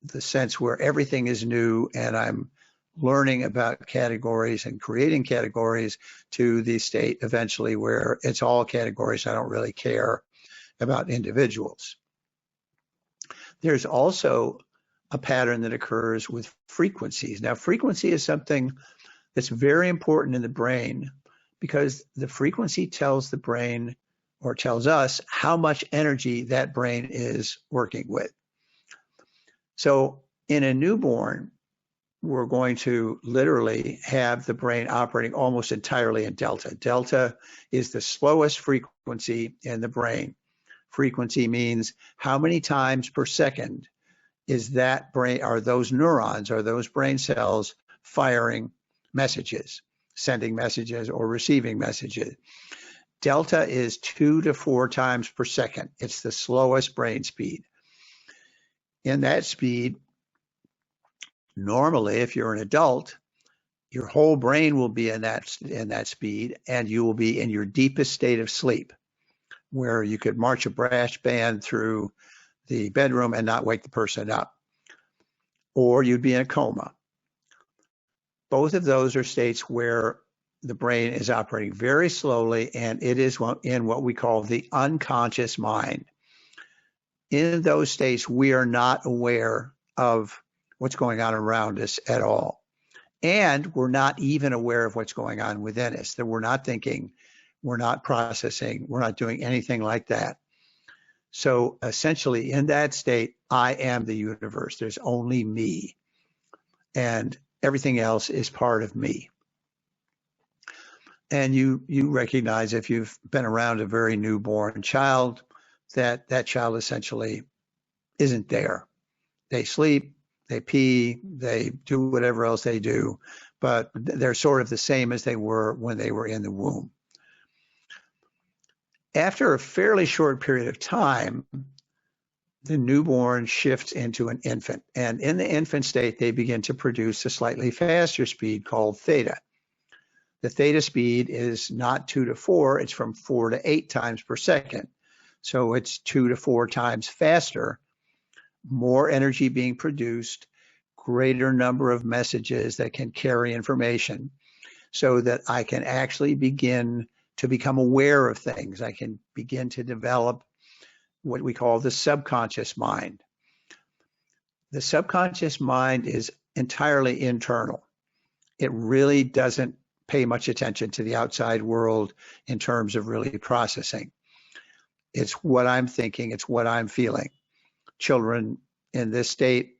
the sense where everything is new and I'm learning about categories and creating categories to the state eventually where it's all categories. I don't really care about individuals. There's also a pattern that occurs with frequencies. Now, frequency is something that's very important in the brain because the frequency tells the brain or tells us how much energy that brain is working with. So in a newborn, we're going to literally have the brain operating almost entirely in delta. Delta is the slowest frequency in the brain. Frequency means how many times per second is that brain, are those neurons, are those brain cells firing messages, sending messages or receiving messages. Delta is 2 to 4 times per second. It's the slowest brain speed. In that speed, normally, if you're an adult, your whole brain will be in that speed, and you will be in your deepest state of sleep, where you could march a brass band through the bedroom and not wake the person up, or you'd be in a coma. Both of those are states where the brain is operating very slowly, and it is in what we call the unconscious mind. In those states, we are not aware of what's going on around us at all. And we're not even aware of what's going on within us, that we're not thinking, we're not processing, we're not doing anything like that. So essentially, in that state, I am the universe. There's only me, and everything else is part of me. And you recognize, if you've been around a very newborn child, that child essentially isn't there. They sleep, they pee, they do whatever else they do, but they're sort of the same as they were when they were in the womb. After a fairly short period of time, the newborn shifts into an infant. And in the infant state, they begin to produce a slightly faster speed called theta. The theta speed is not 2 to 4, it's from 4 to 8 times per second. So it's 2 to 4 times faster, more energy being produced, greater number of messages that can carry information, so that I can actually begin to become aware of things. I can begin to develop what we call the subconscious mind. The subconscious mind is entirely internal. It really doesn't pay much attention to the outside world in terms of really processing. It's what I'm thinking, it's what I'm feeling. Children in this state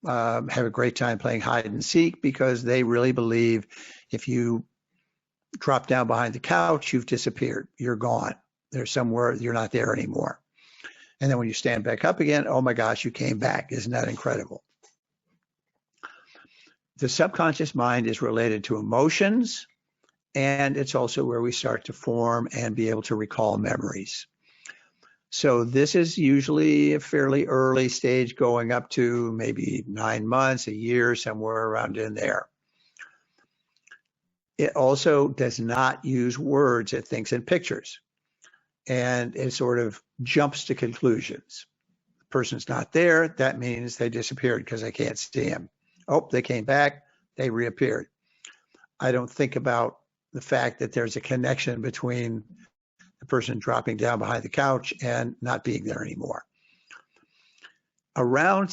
have a great time playing hide and seek because they really believe if you drop down behind the couch, you've disappeared, you're gone. There's somewhere, you're not there anymore. And then when you stand back up again, oh my gosh, you came back. Isn't that incredible? The subconscious mind is related to emotions, and it's also where we start to form and be able to recall memories. So this is usually a fairly early stage, going up to maybe 9 months, a year, somewhere around in there. It also does not use words. It thinks in pictures, and it sort of jumps to conclusions. The person's not there. That means they disappeared because I can't see them. Oh, they came back. They reappeared. I don't think about the fact that there's a connection between the person dropping down behind the couch and not being there anymore. Around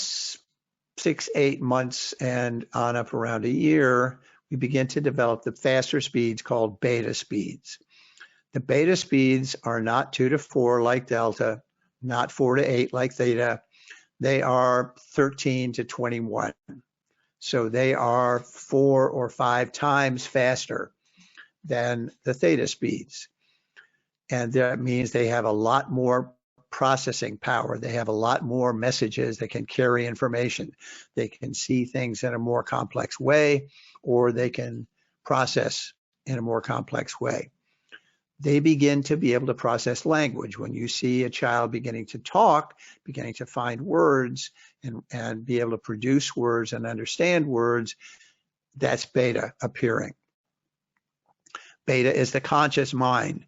6, 8 months and on up around a year, we begin to develop the faster speeds called beta speeds. The beta speeds are not 2 to 4 like delta, not 4 to 8 like theta. They are 13 to 21. So they are 4 or 5 times faster than the theta speeds. And that means they have a lot more processing power. They have a lot more messages that can carry information. They can see things in a more complex way, or they can process in a more complex way. They begin to be able to process language. When you see a child beginning to talk, beginning to find words and be able to produce words and understand words, that's beta appearing. Beta is the conscious mind.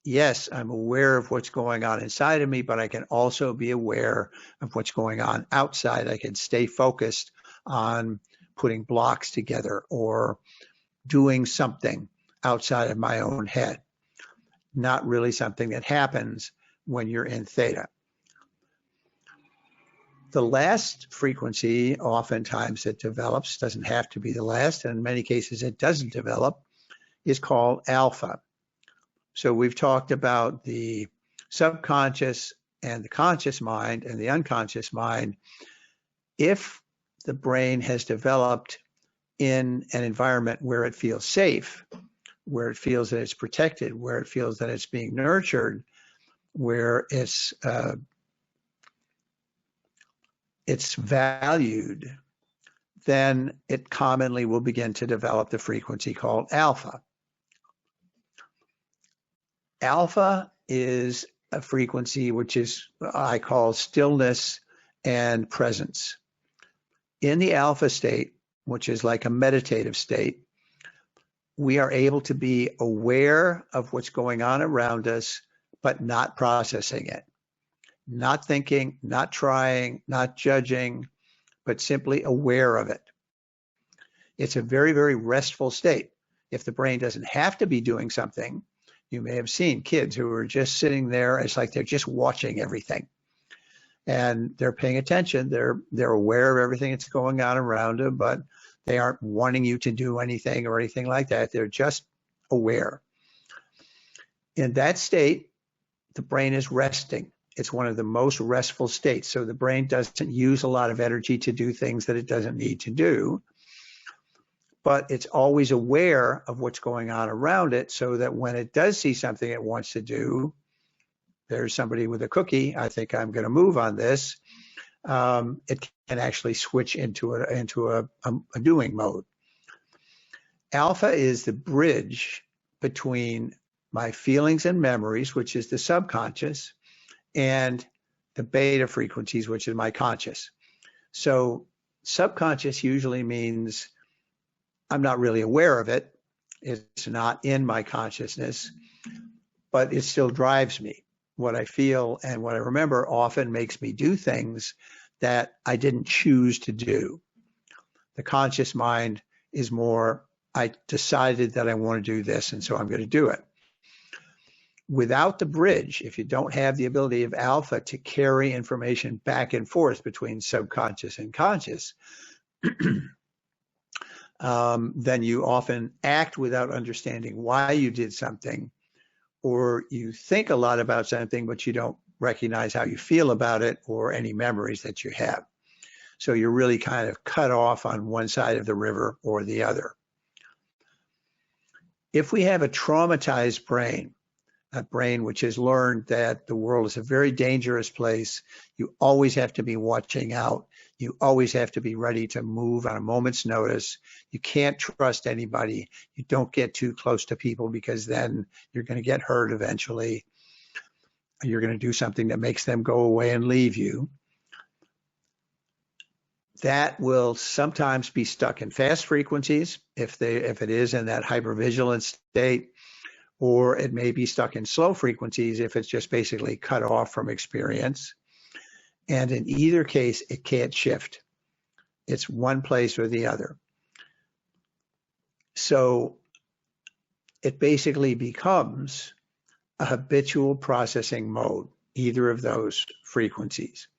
Yes, I'm aware of what's going on inside of me, but I can also be aware of what's going on outside. I can stay focused on putting blocks together or doing something outside of my own head. Not really something that happens when you're in theta. The last frequency, oftentimes it develops, doesn't have to be the last, and in many cases it doesn't develop, is called alpha. So we've talked about the subconscious and the conscious mind and the unconscious mind. If the brain has developed in an environment where it feels safe, where it feels that it's protected, where it feels that it's being nurtured, where it's valued, then it commonly will begin to develop the frequency called alpha. Alpha is a frequency which is, I call stillness and presence. In the alpha state, which is like a meditative state, we are able to be aware of what's going on around us, but not processing it. Not thinking, not trying, not judging, but simply aware of it. It's a very, very restful state. If the brain doesn't have to be doing something, you may have seen kids who are just sitting there. It's like they're just watching everything. And they're paying attention. They're aware of everything that's going on around them, but they aren't wanting you to do anything or anything like that. They're just aware. In that state, the brain is resting. It's one of the most restful states. So the brain doesn't use a lot of energy to do things that it doesn't need to do, but it's always aware of what's going on around it so that when it does see something it wants to do, there's somebody with a cookie, I think I'm going to move on this, it can actually switch into a doing mode. Alpha is the bridge between my feelings and memories, which is the subconscious, and the beta frequencies, which is my conscious. So subconscious usually means I'm not really aware of it. It's not in my consciousness, but it still drives me. What I feel and what I remember often makes me do things that I didn't choose to do. The conscious mind is more, I decided that I want to do this, and so I'm going to do it. Without the bridge, if you don't have the ability of alpha to carry information back and forth between subconscious and conscious, then you often act without understanding why you did something, or you think a lot about something, but you don't recognize how you feel about it or any memories that you have. So you're really kind of cut off on one side of the river or the other. If we have a traumatized brain, a brain which has learned that the world is a very dangerous place, you always have to be watching out. You always have to be ready to move on a moment's notice. You can't trust anybody. You don't get too close to people because then you're going to get hurt eventually. You're going to do something that makes them go away and leave you. That will sometimes be stuck in fast frequencies if it is in that hypervigilant state, or it may be stuck in slow frequencies if it's just basically cut off from experience. And in either case, it can't shift. It's one place or the other. So it basically becomes a habitual processing mode, either of those frequencies.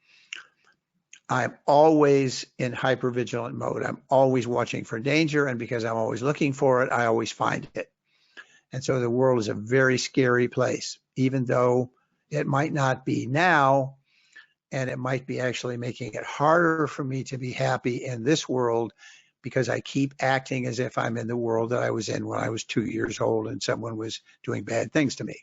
I'm always in hypervigilant mode. I'm always watching for danger, and because I'm always looking for it, I always find it. And so the world is a very scary place, even though it might not be now, and it might be actually making it harder for me to be happy in this world because I keep acting as if I'm in the world that I was in when I was 2 years old and someone was doing bad things to me.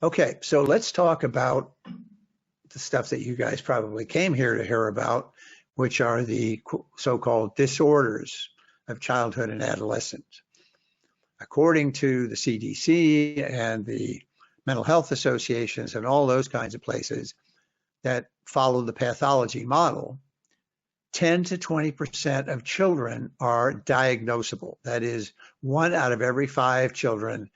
Okay, so let's talk about the stuff that you guys probably came here to hear about, which are the so-called disorders of childhood and adolescence. According to the CDC and the mental health associations and all those kinds of places that follow the pathology model, 10 to 20% of children are diagnosable. That is, 1 out of every 5 children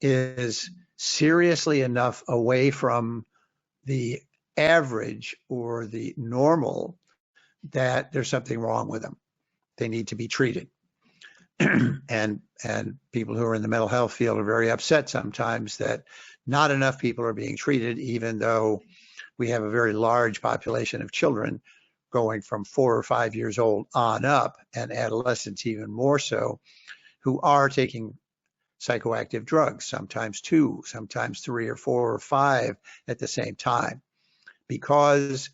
is seriously enough away from the average or the normal that there's something wrong with them. They need to be treated. and people who are in the mental health field are very upset sometimes that not enough people are being treated, even though we have a very large population of children going from 4 or 5 years old on up, and adolescents even more so, who are taking psychoactive drugs, sometimes 2, sometimes 3 or 4 or 5 at the same time, because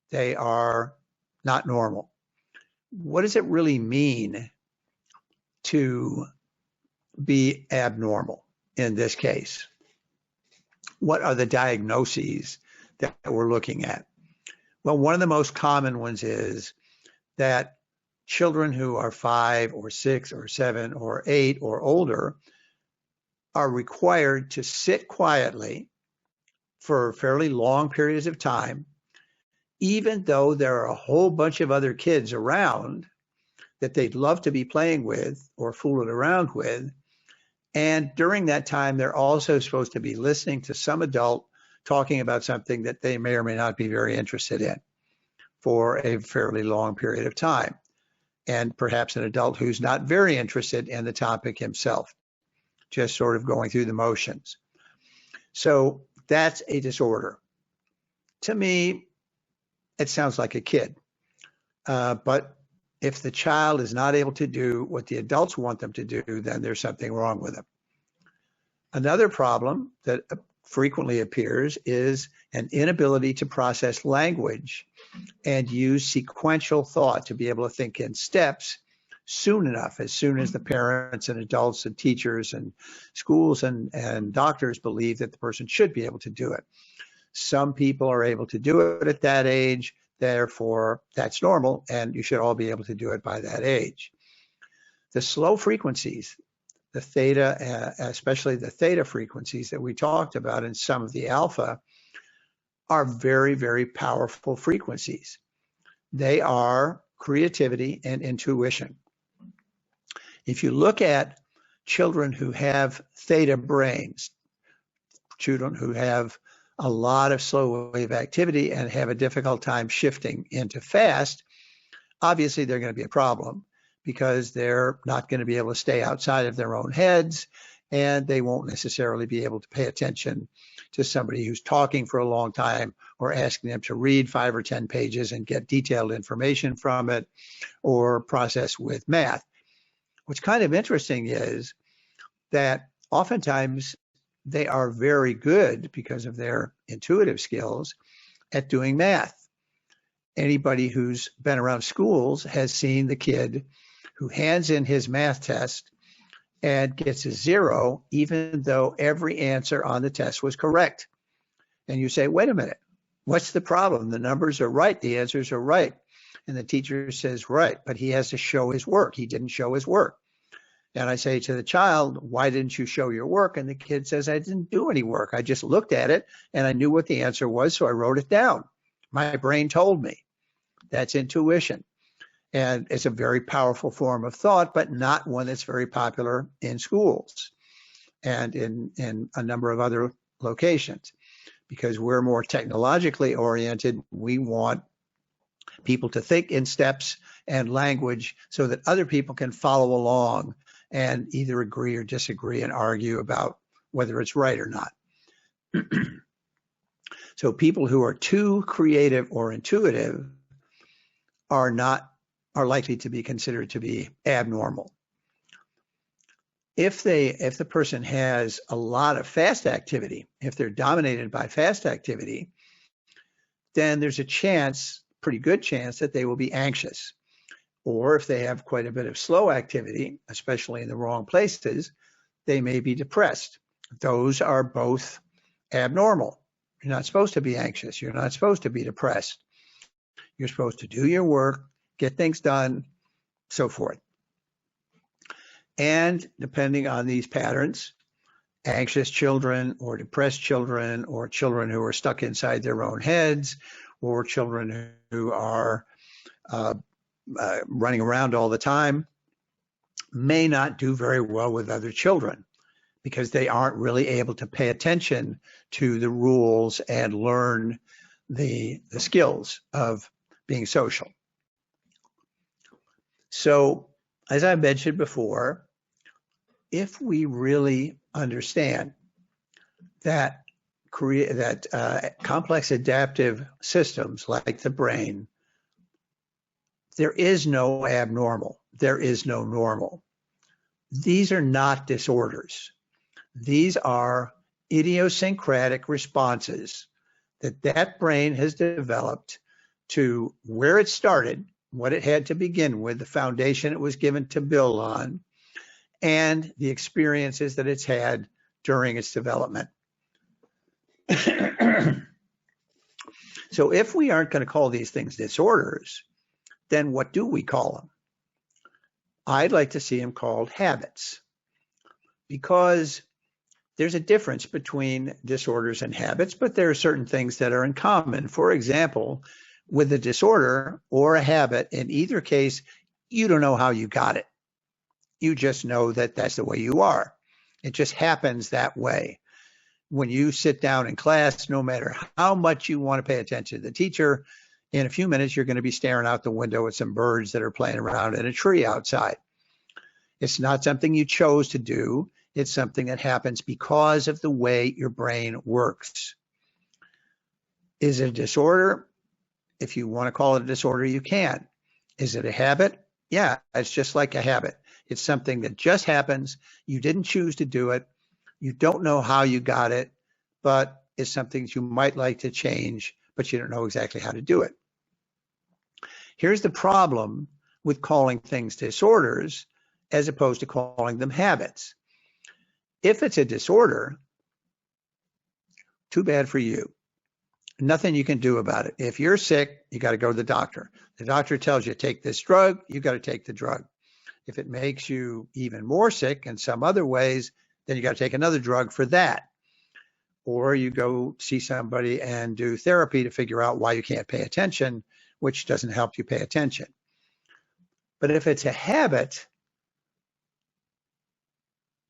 they are not normal. What does it really mean to be abnormal in this case? What are the diagnoses that we're looking at? Well, one of the most common ones is that children who are 5 or 6 or 7 or 8 or older are required to sit quietly for fairly long periods of time, even though there are a whole bunch of other kids around that they'd love to be playing with or fooling around with. And during that time, they're also supposed to be listening to some adult talking about something that they may or may not be very interested in for a fairly long period of time. And perhaps an adult who's not very interested in the topic himself, just sort of going through the motions. So that's a disorder. To me, it sounds like a kid. But if the child is not able to do what the adults want them to do, then there's something wrong with them. Another problem that frequently appears is an inability to process language and use sequential thought, to be able to think in steps soon enough, as soon as the parents and adults and teachers and schools and doctors believe that the person should be able to do it. Some people are able to do it at that age, therefore that's normal, and you should all be able to do it by that age. The slow frequencies, the theta, especially the theta frequencies that we talked about in some of the alpha, are very, very powerful frequencies. They are creativity and intuition. If you look at children who have theta brains, children who have a lot of slow wave activity and have a difficult time shifting into fast, obviously they're going to be a problem because they're not going to be able to stay outside of their own heads, and they won't necessarily be able to pay attention to somebody who's talking for a long time or asking them to read 5 or 10 pages and get detailed information from it or process with math. What's kind of interesting is that oftentimes they are very good because of their intuitive skills at doing math. Anybody who's been around schools has seen the kid who hands in his math test and gets a 0, even though every answer on the test was correct. And you say, wait a minute, what's the problem? The numbers are right, the answers are right. And the teacher says, right, but he has to show his work. He didn't show his work. And I say to the child, why didn't you show your work? And the kid says, I didn't do any work. I just looked at it and I knew what the answer was, so I wrote it down. My brain told me. That's intuition. And it's a very powerful form of thought, but not one that's very popular in schools and in a number of other locations. Because we're more technologically oriented, we want people to think in steps and language so that other people can follow along and either agree or disagree and argue about whether it's right or not. So people who are too creative or intuitive are likely to be considered to be abnormal. If the person has a lot of fast activity, if they're dominated by fast activity, then there's a chance, pretty good chance, that they will be anxious. Or if they have quite a bit of slow activity, especially in the wrong places, they may be depressed. Those are both abnormal. You're not supposed to be anxious. You're not supposed to be depressed. You're supposed to do your work, get things done, so forth. And depending on these patterns, anxious children or depressed children or children who are stuck inside their own heads or children who are running around all the time may not do very well with other children because they aren't really able to pay attention to the rules and learn the skills of being social. So, as I mentioned before, if we really understand that complex adaptive systems like the brain, there is no abnormal. There is no normal. These are not disorders. These are idiosyncratic responses that brain has developed to where it started, what it had to begin with, the foundation it was given to build on, and the experiences that it's had during its development. So if we aren't going to call these things disorders, then what do we call them? I'd like to see them called habits, because there's a difference between disorders and habits, but there are certain things that are in common. For example, with a disorder or a habit, in either case, you don't know how you got it. You just know that that's the way you are. It just happens that way. When you sit down in class, no matter how much you want to pay attention to the teacher, in a few minutes, you're going to be staring out the window at some birds that are playing around in a tree outside. It's not something you chose to do. It's something that happens because of the way your brain works. Is it a disorder? If you want to call it a disorder, you can. Is it a habit? Yeah, it's just like a habit. It's something that just happens. You didn't choose to do it. You don't know how you got it, but it's something that you might like to change, but you don't know exactly how to do it. Here's the problem with calling things disorders as opposed to calling them habits. If it's a disorder, too bad for you. Nothing you can do about it. If you're sick, you got to go to the doctor. The doctor tells you take this drug, you got to take the drug. If it makes you even more sick in some other ways, then you got to take another drug for that. Or you go see somebody and do therapy to figure out why you can't pay attention, which doesn't help you pay attention. But if it's a habit,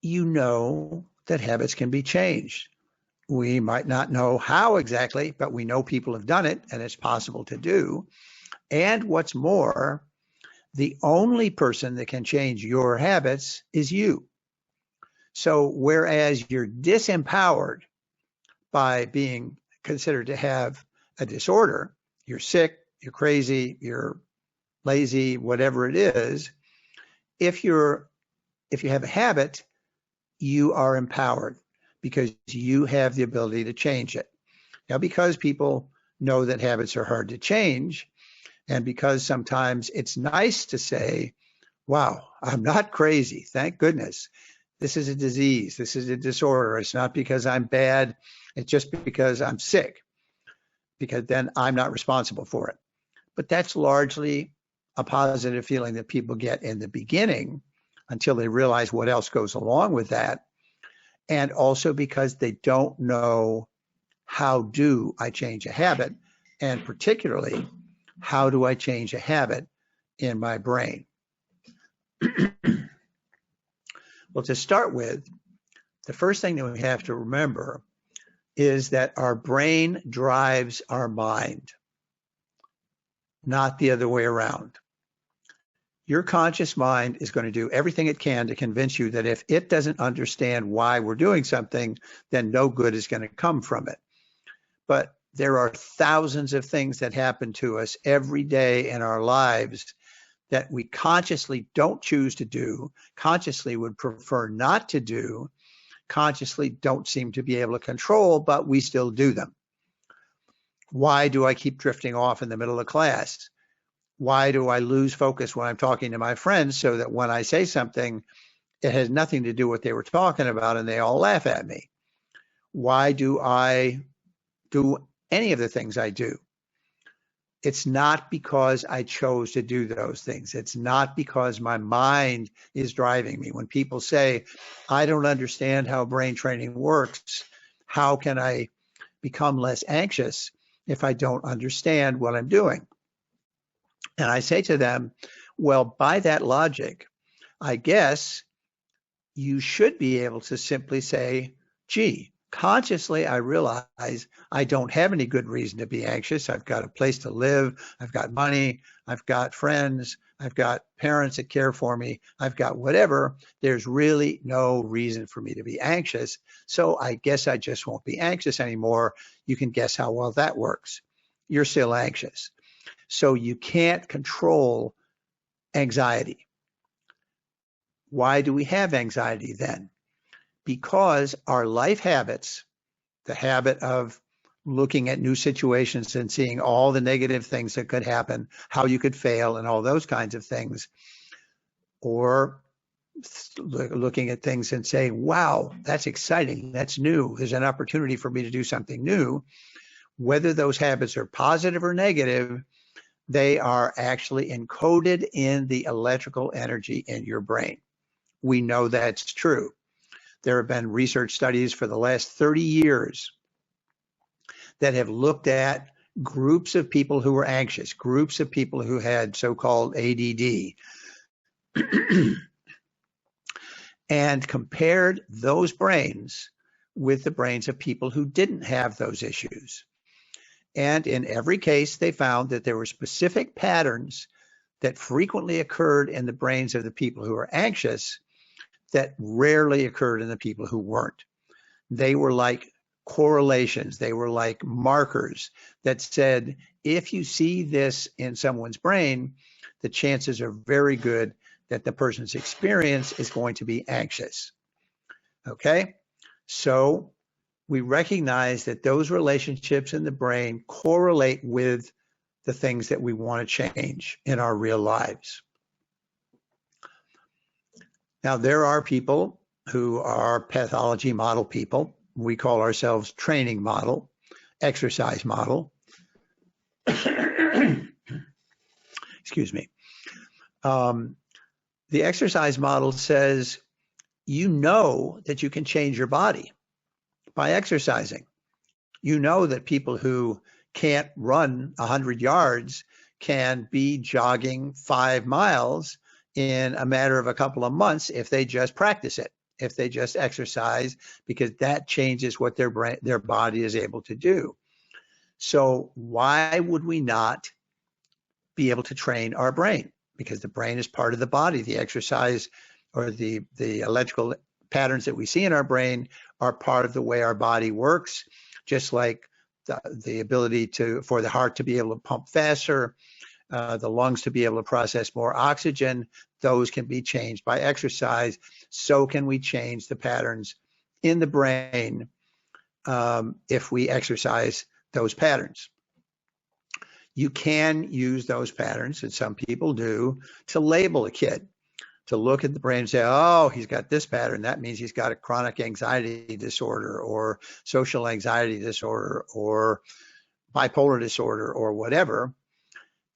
you know that habits can be changed. We might not know how exactly, but we know people have done it and it's possible to do. And what's more, the only person that can change your habits is you. So whereas you're disempowered by being considered to have a disorder, you're sick, you're crazy, you're lazy, whatever it is, if you have a habit, you are empowered because you have the ability to change it. Now, because people know that habits are hard to change, and because sometimes it's nice to say, wow, I'm not crazy, thank goodness. This is a disease, this is a disorder. It's not because I'm bad, it's just because I'm sick, because then I'm not responsible for it. But that's largely a positive feeling that people get in the beginning until they realize what else goes along with that. And also because they don't know, how do I change a habit? And particularly, how do I change a habit in my brain? Well, to start with, the first thing that we have to remember is that our brain drives our mind, not the other way around. Your conscious mind is going to do everything it can to convince you that if it doesn't understand why we're doing something, then no good is going to come from it. But there are thousands of things that happen to us every day in our lives that we consciously don't choose to do, consciously would prefer not to do, consciously don't seem to be able to control, but we still do them. Why do I keep drifting off in the middle of class? Why do I lose focus when I'm talking to my friends so that when I say something, it has nothing to do with what they were talking about and they all laugh at me? Why do I do any of the things I do? It's not because I chose to do those things. It's not because my mind is driving me. When people say, I don't understand how brain training works, how can I become less anxious if I don't understand what I'm doing? And I say to them, well, by that logic, I guess you should be able to simply say, gee, consciously, I realize I don't have any good reason to be anxious. I've got a place to live. I've got money. I've got friends. I've got parents that care for me. I've got whatever. There's really no reason for me to be anxious. So I guess I just won't be anxious anymore. You can guess how well that works. You're still anxious. So you can't control anxiety. Why do we have anxiety then? Because our life habits, the habit of looking at new situations and seeing all the negative things that could happen, how you could fail and all those kinds of things, or looking at things and saying, wow, that's exciting, that's new, there's an opportunity for me to do something new. Whether those habits are positive or negative, they are actually encoded in the electrical energy in your brain. We know that's true. There have been research studies for the last 30 years that have looked at groups of people who were anxious, groups of people who had so-called ADD, and compared those brains with the brains of people who didn't have those issues. And in every case, they found that there were specific patterns that frequently occurred in the brains of the people who were anxious that rarely occurred in the people who weren't. They were like correlations. They were like markers that said, if you see this in someone's brain, the chances are very good that the person's experience is going to be anxious. Okay? So we recognize that those relationships in the brain correlate with the things that we want to change in our real lives. Now, there are people who are pathology model people. We call ourselves training model, exercise model. Excuse me. The exercise model says, you know that you can change your body by exercising. You know that people who can't run 100 yards can be jogging 5 miles in a matter of a couple of months if they just practice it, if they just exercise, because that changes what their body is able to do. So why would we not be able to train our brain? Because the brain is part of the body. The exercise or the electrical patterns that we see in our brain are part of the way our body works, just like the ability for the heart to be able to pump faster, the lungs to be able to process more oxygen. Those can be changed by exercise. So can we change the patterns in the brain if we exercise those patterns. You can use those patterns, and some people do, to label a kid, to look at the brain and say, oh, he's got this pattern. That means he's got a chronic anxiety disorder or social anxiety disorder or bipolar disorder or whatever.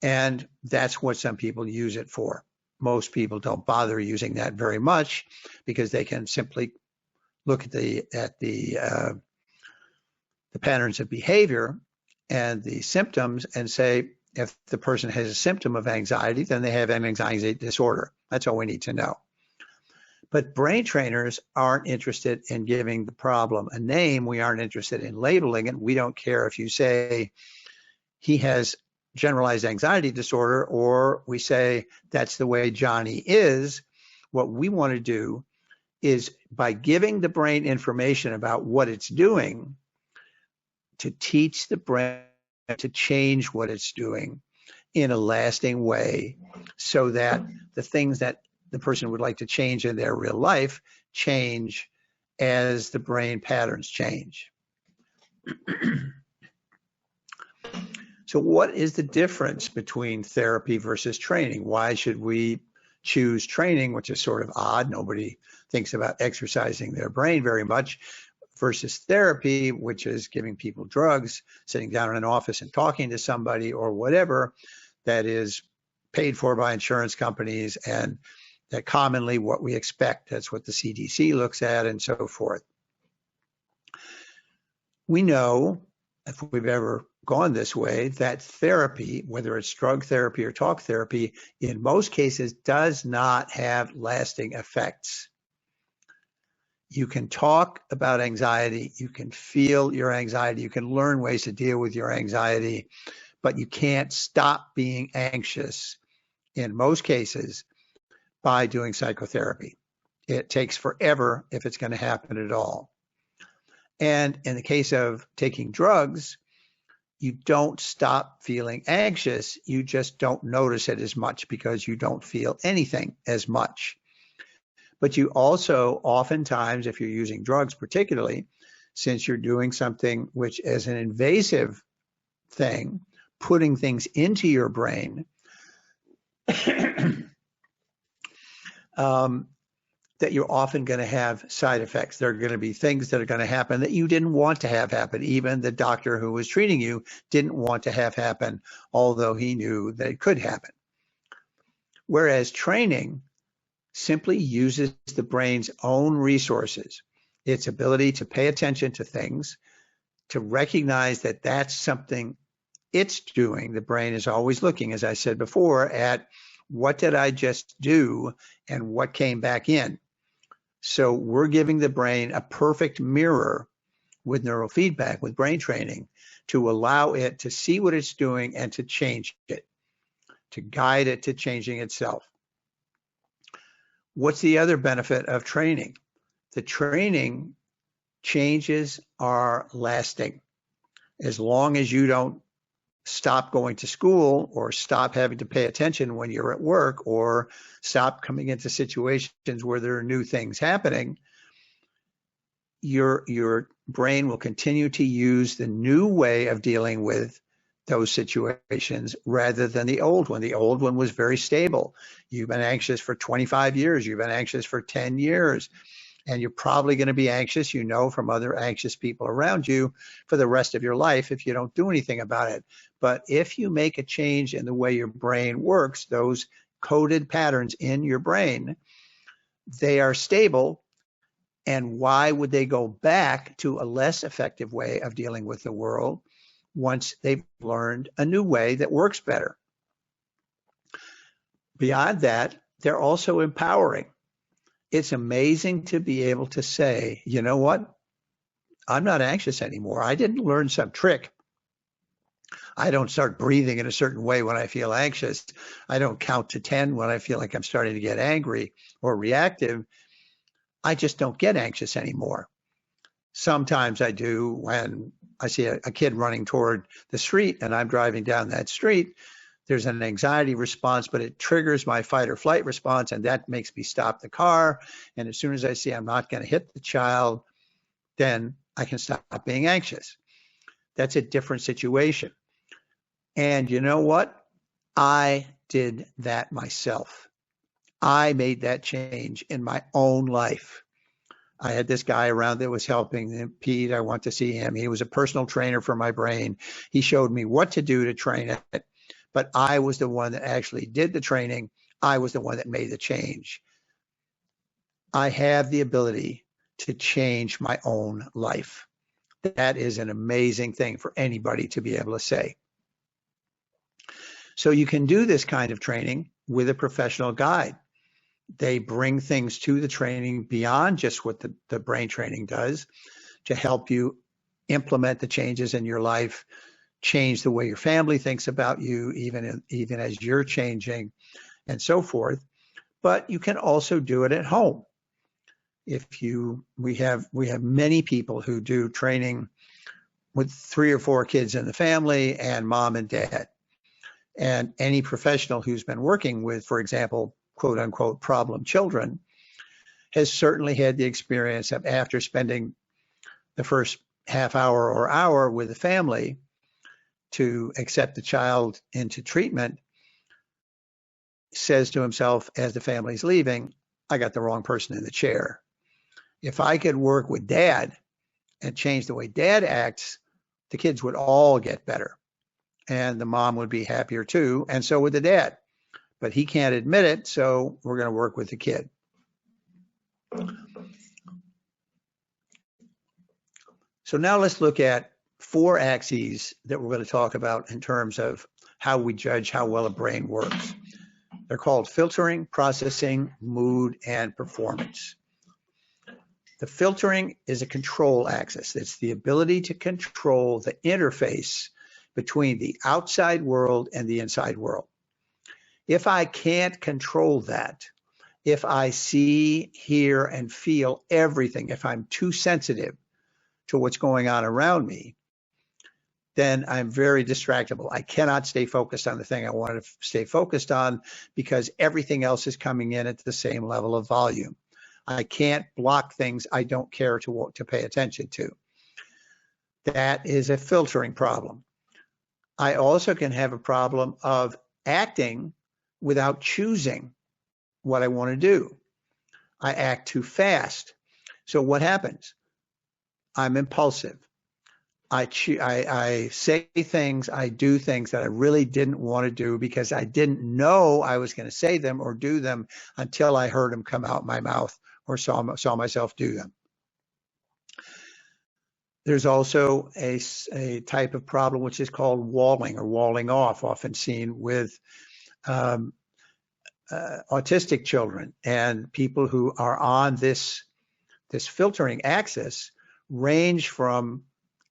And that's what some people use it for. Most people don't bother using that very much because they can simply look at the patterns of behavior and the symptoms and say, if the person has a symptom of anxiety, then they have an anxiety disorder. That's all we need to know. But brain trainers aren't interested in giving the problem a name. We aren't interested in labeling it. We don't care if you say he has generalized anxiety disorder or we say that's the way Johnny is. What we want to do is, by giving the brain information about what it's doing, to teach the brain to change what it's doing in a lasting way so that the things that the person would like to change in their real life change as the brain patterns change. So what is the difference between therapy versus training? Why should we choose training, which is sort of odd? Nobody thinks about exercising their brain very much, versus therapy, which is giving people drugs, sitting down in an office and talking to somebody or whatever that is paid for by insurance companies and that commonly what we expect. That's what the CDC looks at and so forth. We know, if we've ever gone this way, that therapy, whether it's drug therapy or talk therapy, in most cases does not have lasting effects. You can talk about anxiety, you can feel your anxiety, you can learn ways to deal with your anxiety, but you can't stop being anxious in most cases by doing psychotherapy. It takes forever if it's going to happen at all. And in the case of taking drugs, you don't stop feeling anxious, you just don't notice it as much because you don't feel anything as much. But you also oftentimes, if you're using drugs particularly, since you're doing something which is an invasive thing, putting things into your brain, that you're often going to have side effects. There are going to be things that are going to happen that you didn't want to have happen. Even the doctor who was treating you didn't want to have happen, although he knew that it could happen. Whereas training simply uses the brain's own resources, its ability to pay attention to things, to recognize that that's something it's doing. The brain is always looking, as I said before, at what did I just do and what came back in. So we're giving the brain a perfect mirror with neurofeedback, with brain training, to allow it to see what it's doing and to change it, to guide it to changing itself. What's the other benefit of training? The training changes are lasting. As long as you don't stop going to school or stop having to pay attention when you're at work or stop coming into situations where there are new things happening, your brain will continue to use the new way of dealing with those situations rather than the old one. The old one was very stable. You've been anxious for 25 years. You've been anxious for 10 years. And you're probably going to be anxious, you know, from other anxious people around you for the rest of your life if you don't do anything about it. But if you make a change in the way your brain works, those coded patterns in your brain, they are stable. And why would they go back to a less effective way of dealing with the world once they've learned a new way that works better? Beyond that, they're also empowering. It's amazing to be able to say, you know what? I'm not anxious anymore. I didn't learn some trick. I don't start breathing in a certain way when I feel anxious. I don't count to 10 when I feel like I'm starting to get angry or reactive. I just don't get anxious anymore. Sometimes I do when I see a kid running toward the street and I'm driving down that street. There's an anxiety response, but it triggers my fight or flight response, and that makes me stop the car. And as soon as I see I'm not going to hit the child, then I can stop being anxious. That's a different situation. And you know what? I did that myself. I made that change in my own life. I had this guy around that was helping him. Pete, I want to see him. He was a personal trainer for my brain. He showed me what to do to train it. But I was the one that actually did the training. I was the one that made the change. I have the ability to change my own life. That is an amazing thing for anybody to be able to say. So you can do this kind of training with a professional guide. They bring things to the training beyond just what the brain training does to help you implement the changes in your life, change the way your family thinks about you, even as you're changing, and so forth. But you can also do it at home. We have many people who do training with 3 or 4 kids in the family and mom and dad. And any professional who's been working with, for example, quote unquote, problem children, has certainly had the experience of, after spending the first half hour or hour with the family to accept the child into treatment, says to himself as the family's leaving, I got the wrong person in the chair. If I could work with dad and change the way dad acts, the kids would all get better. And the mom would be happier too, and so would the dad. But he can't admit it, so we're going to work with the kid. So now let's look at 4 axes that we're going to talk about in terms of how we judge how well a brain works. They're called filtering, processing, mood, and performance. The filtering is a control axis. It's the ability to control the interface between the outside world and the inside world. If I can't control that, if I see, hear, and feel everything, if I'm too sensitive to what's going on around me, then I'm very distractible. I cannot stay focused on the thing I want to stay focused on because everything else is coming in at the same level of volume. I can't block things I don't care to pay attention to. That is a filtering problem. I also can have a problem of acting without choosing what I want to do. I act too fast. So what happens? I'm impulsive. I say things, I do things that I really didn't want to do because I didn't know I was going to say them or do them until I heard them come out my mouth or saw myself do them. There's also a type of problem which is called walling or walling off, often seen with autistic children, and people who are on this filtering axis range from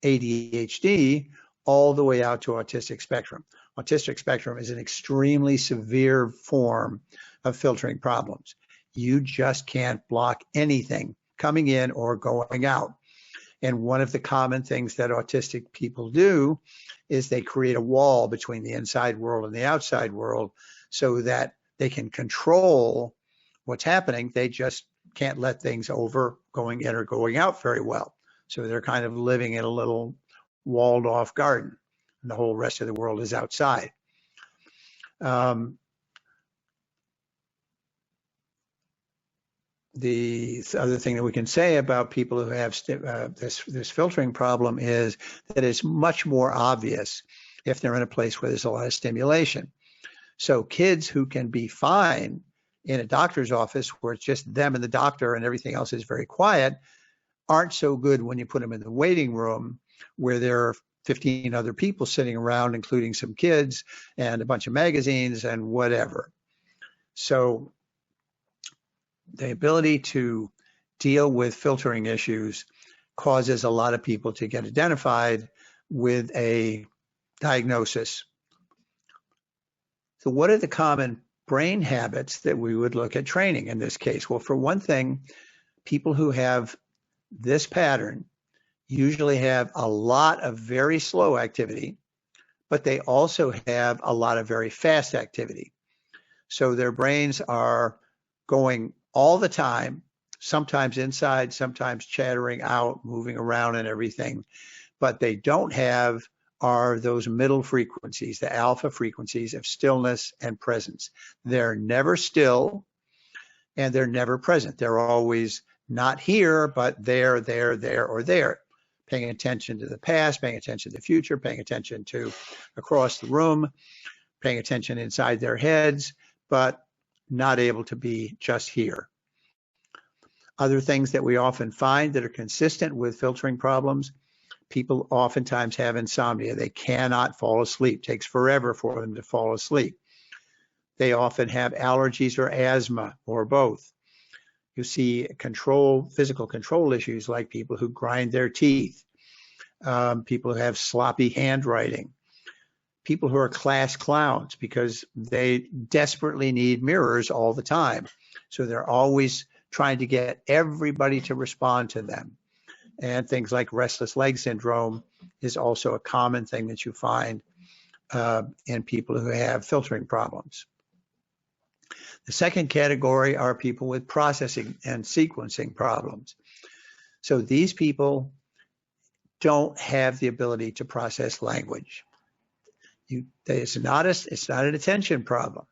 ADHD all the way out to autistic spectrum. Autistic spectrum is an extremely severe form of filtering problems. You just can't block anything coming in or going out. And one of the common things that autistic people do is they create a wall between the inside world and the outside world so that they can control what's happening. They just can't let things over going in or going out very well. So they're kind of living in a little walled off garden, and the whole rest of the world is outside. The other thing that we can say about people who have this filtering problem is that it's much more obvious if they're in a place where there's a lot of stimulation. So kids who can be fine in a doctor's office where it's just them and the doctor and everything else is very quiet aren't so good when you put them in the waiting room where there are 15 other people sitting around, including some kids and a bunch of magazines and whatever. So the ability to deal with filtering issues causes a lot of people to get identified with a diagnosis. So what are the common brain habits that we would look at training in this case? Well, for one thing, people who have this pattern usually have a lot of very slow activity, but they also have a lot of very fast activity. So their brains are going all the time, sometimes inside, sometimes chattering out, moving around and everything. But they don't have are those middle frequencies, the alpha frequencies of stillness and presence. They're never still and they're never present. They're always not here, but there, or there. Paying attention to the past, paying attention to the future, paying attention to across the room, paying attention inside their heads, but not able to be just here. Other things that we often find that are consistent with filtering problems, people oftentimes have insomnia. They cannot fall asleep. It takes forever for them to fall asleep. They often have allergies or asthma or both. You see physical control issues like people who grind their teeth, people who have sloppy handwriting, people who are class clowns because they desperately need mirrors all the time. So they're always trying to get everybody to respond to them. And things like restless leg syndrome is also a common thing that you find in people who have filtering problems. The second category are people with processing and sequencing problems. So these people don't have the ability to process language. It's not an attention problem.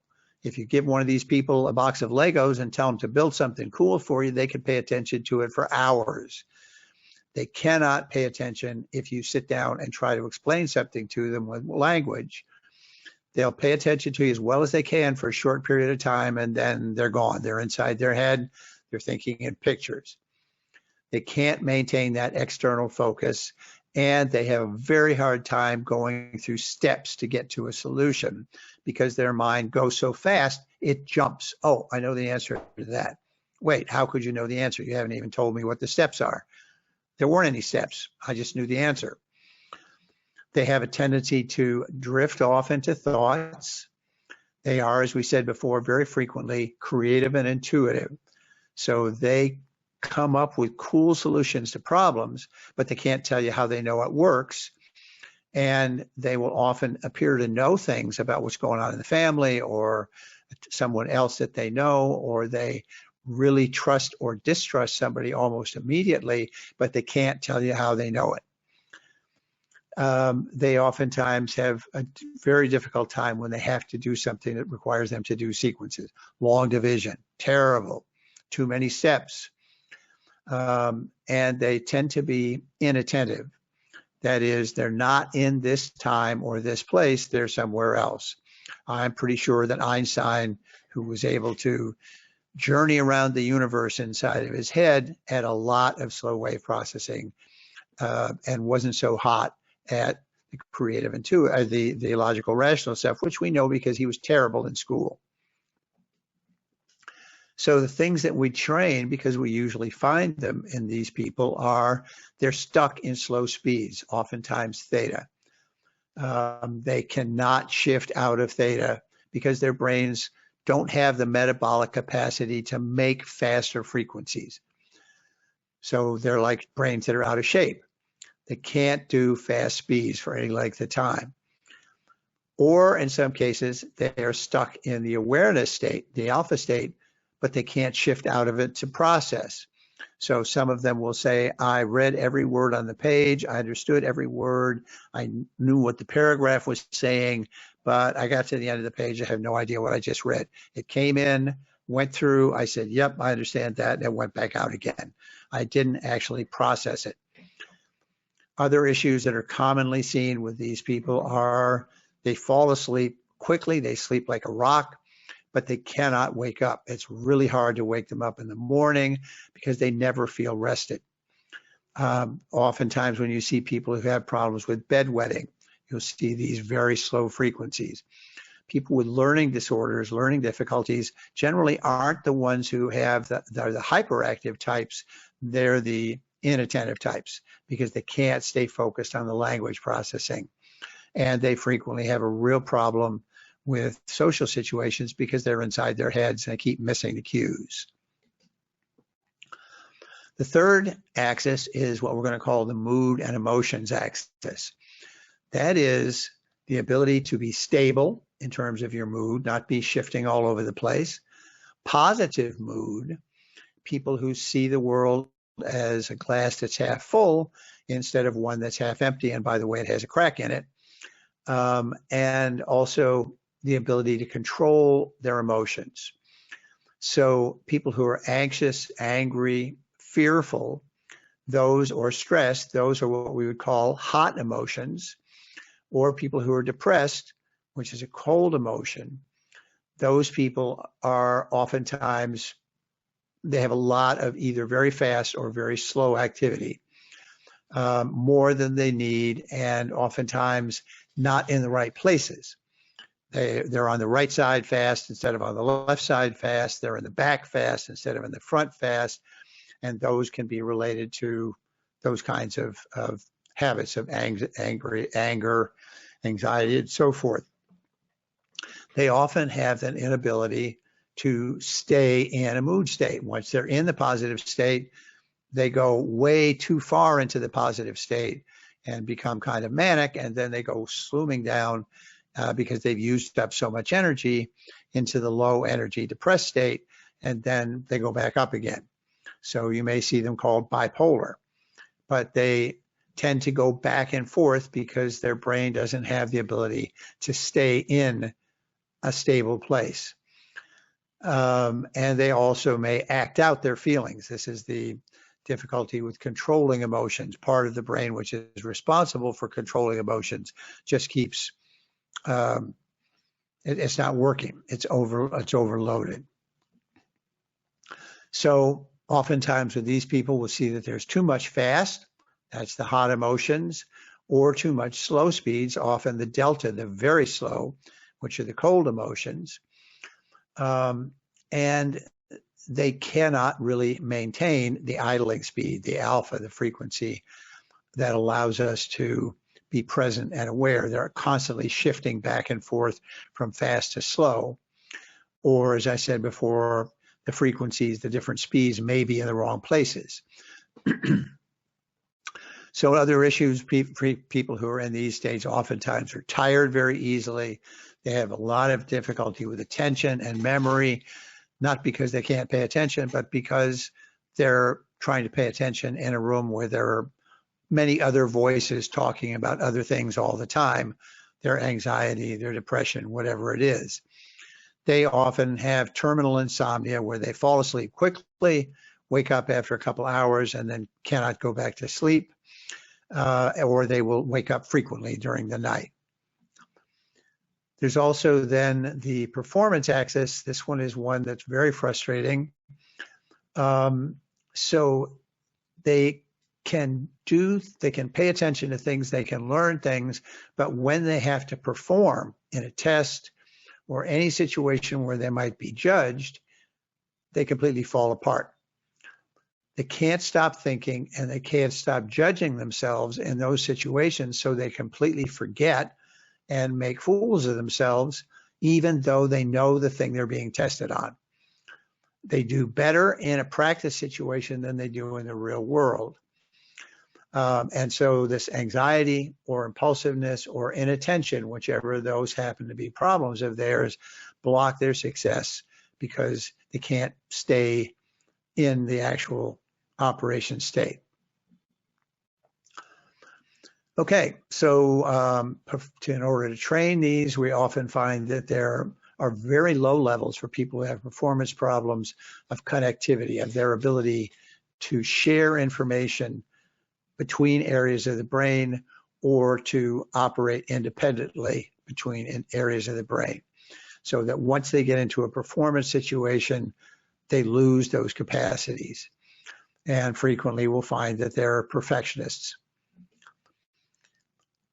If you give one of these people a box of Legos and tell them to build something cool for you, they can pay attention to it for hours. They cannot pay attention if you sit down and try to explain something to them with language. They'll pay attention to you as well as they can for a short period of time, and then they're gone. They're inside their head. They're thinking in pictures. They can't maintain that external focus, and they have a very hard time going through steps to get to a solution because their mind goes so fast, it jumps. Oh, I know the answer to that. Wait, how could you know the answer? You haven't even told me what the steps are. There weren't any steps. I just knew the answer. They have a tendency to drift off into thoughts. They are, as we said before, very frequently creative and intuitive. So they come up with cool solutions to problems, but they can't tell you how they know it works. And they will often appear to know things about what's going on in the family or someone else that they know, or they really trust or distrust somebody almost immediately, but they can't tell you how they know it. They oftentimes have a very difficult time when they have to do something that requires them to do sequences. Long division, terrible, too many steps. And they tend to be inattentive. That is, they're not in this time or this place, they're somewhere else. I'm pretty sure that Einstein, who was able to journey around the universe inside of his head, had a lot of slow wave processing and wasn't so hot at the creative and the logical rational stuff, which we know because he was terrible in school. So the things that we train, because we usually find them in these people, are they're stuck in slow speeds, oftentimes theta. They cannot shift out of theta because their brains don't have the metabolic capacity to make faster frequencies. So they're like brains that are out of shape. They can't do fast speeds for any length of time. Or in some cases, they are stuck in the awareness state, the alpha state, but they can't shift out of it to process. So some of them will say, I read every word on the page, I understood every word, I knew what the paragraph was saying, but I got to the end of the page, I have no idea what I just read. It came in, went through, I said, yep, I understand that, and it went back out again. I didn't actually process it. Other issues that are commonly seen with these people are they fall asleep quickly, they sleep like a rock, but they cannot wake up. It's really hard to wake them up in the morning because they never feel rested. Oftentimes when you see people who have problems with bedwetting, you'll see these very slow frequencies. People with learning disorders, learning difficulties, generally aren't the ones who have they're the hyperactive types. They're the inattentive types because they can't stay focused on the language processing. And they frequently have a real problem with social situations because they're inside their heads and they keep missing the cues. The third axis is what we're going to call the mood and emotions axis. That is the ability to be stable in terms of your mood, not be shifting all over the place. Positive mood, people who see the world as a glass that's half full instead of one that's half empty, and by the way, it has a crack in it. And also the ability to control their emotions. So people who are anxious, angry, fearful, those or stressed, those are what we would call hot emotions, or people who are depressed, which is a cold emotion. Those people are oftentimes, they have a lot of either very fast or very slow activity, more than they need, and oftentimes not in the right places. They're on the right side fast instead of on the left side fast. They're in the back fast instead of in the front fast. And those can be related to those kinds of habits of anger, anxiety, and so forth. They often have an inability to stay in a mood state. Once they're in the positive state, they go way too far into the positive state and become kind of manic, and then they go slooming down because they've used up so much energy into the low energy depressed state, and then they go back up again. So you may see them called bipolar, but they tend to go back and forth because their brain doesn't have the ability to stay in a stable place. And they also may act out their feelings. This is the difficulty with controlling emotions. Part of the brain which is responsible for controlling emotions just keeps, it's not working. It's overloaded. So oftentimes with these people, we'll see that there's too much fast, that's the hot emotions, or too much slow speeds, often the delta, the very slow, which are the cold emotions. And they cannot really maintain the idling speed, the alpha, the frequency that allows us to be present and aware. They're constantly shifting back and forth from fast to slow. Or, as I said before, the frequencies, the different speeds may be in the wrong places. So other issues, people who are in these states oftentimes are tired very easily. They have a lot of difficulty with attention and memory, not because they can't pay attention, but because they're trying to pay attention in a room where there are many other voices talking about other things all the time, their anxiety, their depression, whatever it is. They often have terminal insomnia where they fall asleep quickly, wake up after a couple hours, and then cannot go back to sleep, or they will wake up frequently during the night. There's also then the performance axis. This one is one that's very frustrating. So they can pay attention to things, they can learn things, but when they have to perform in a test or any situation where they might be judged, they completely fall apart. They can't stop thinking and they can't stop judging themselves in those situations, so they completely forget and make fools of themselves, even though they know the thing they're being tested on. They do better in a practice situation than they do in the real world. And so this anxiety or impulsiveness or inattention, whichever of those happen to be problems of theirs, block their success because they can't stay in the actual operation state. Okay, so in order to train these, we often find that there are very low levels for people who have performance problems of connectivity, of their ability to share information between areas of the brain or to operate independently between areas of the brain. So that once they get into a performance situation, they lose those capacities. And frequently we'll find that they're perfectionists.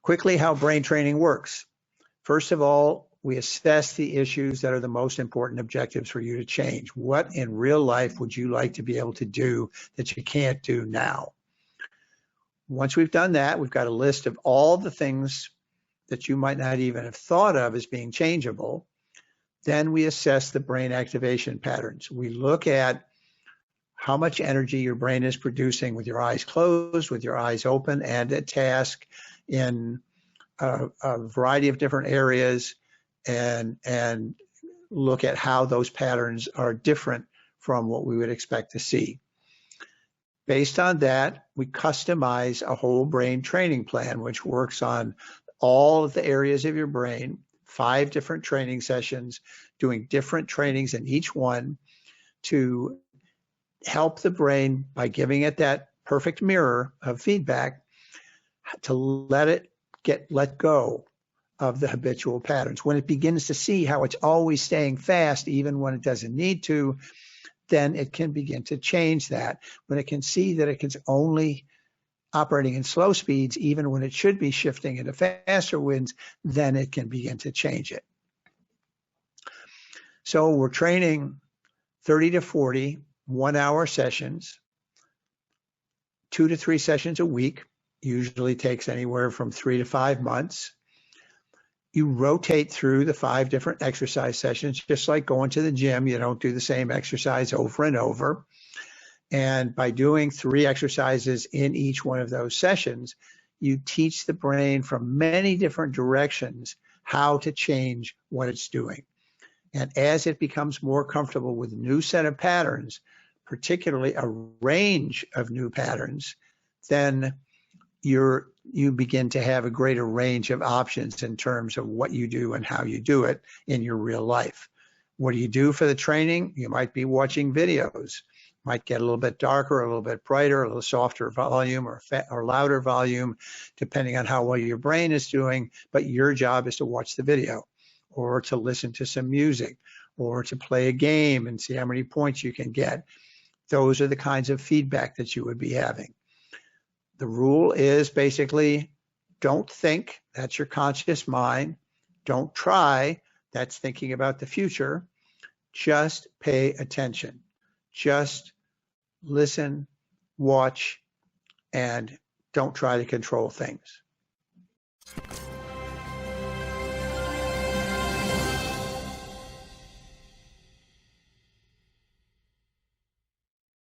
Quickly, how brain training works. First of all, we assess the issues that are the most important objectives for you to change. What in real life would you like to be able to do that you can't do now? Once we've done that, we've got a list of all the things that you might not even have thought of as being changeable. Then we assess the brain activation patterns. We look at how much energy your brain is producing with your eyes closed, with your eyes open, and at task in a variety of different areas, and look at how those patterns are different from what we would expect to see. Based on that, we customize a whole brain training plan, which works on all of the areas of your brain, 5 different training sessions, doing different trainings in each one to help the brain by giving it that perfect mirror of feedback to let go of the habitual patterns. When it begins to see how it's always staying fast, even when it doesn't need to, then it can begin to change that. When it can see that it can only operating in slow speeds, even when it should be shifting into faster winds, then it can begin to change it. So we're training 30 to 40 one-hour sessions, 2 to 3 sessions a week, usually takes anywhere from 3 to 5 months. You rotate through the 5 different exercise sessions, just like going to the gym. You don't do the same exercise over and over. And by doing 3 exercises in each one of those sessions, you teach the brain from many different directions how to change what it's doing. And as it becomes more comfortable with a new set of patterns, particularly a range of new patterns, then you begin to have a greater range of options in terms of what you do and how you do it in your real life. What do you do for the training? You might be watching videos. Might get a little bit darker, a little bit brighter, a little softer volume or louder volume, depending on how well your brain is doing. But your job is to watch the video, or to listen to some music, or to play a game and see how many points you can get. Those are the kinds of feedback that you would be having. The rule is basically, don't think, that's your conscious mind. Don't try, that's thinking about the future. Just pay attention. Just listen, watch, and don't try to control things.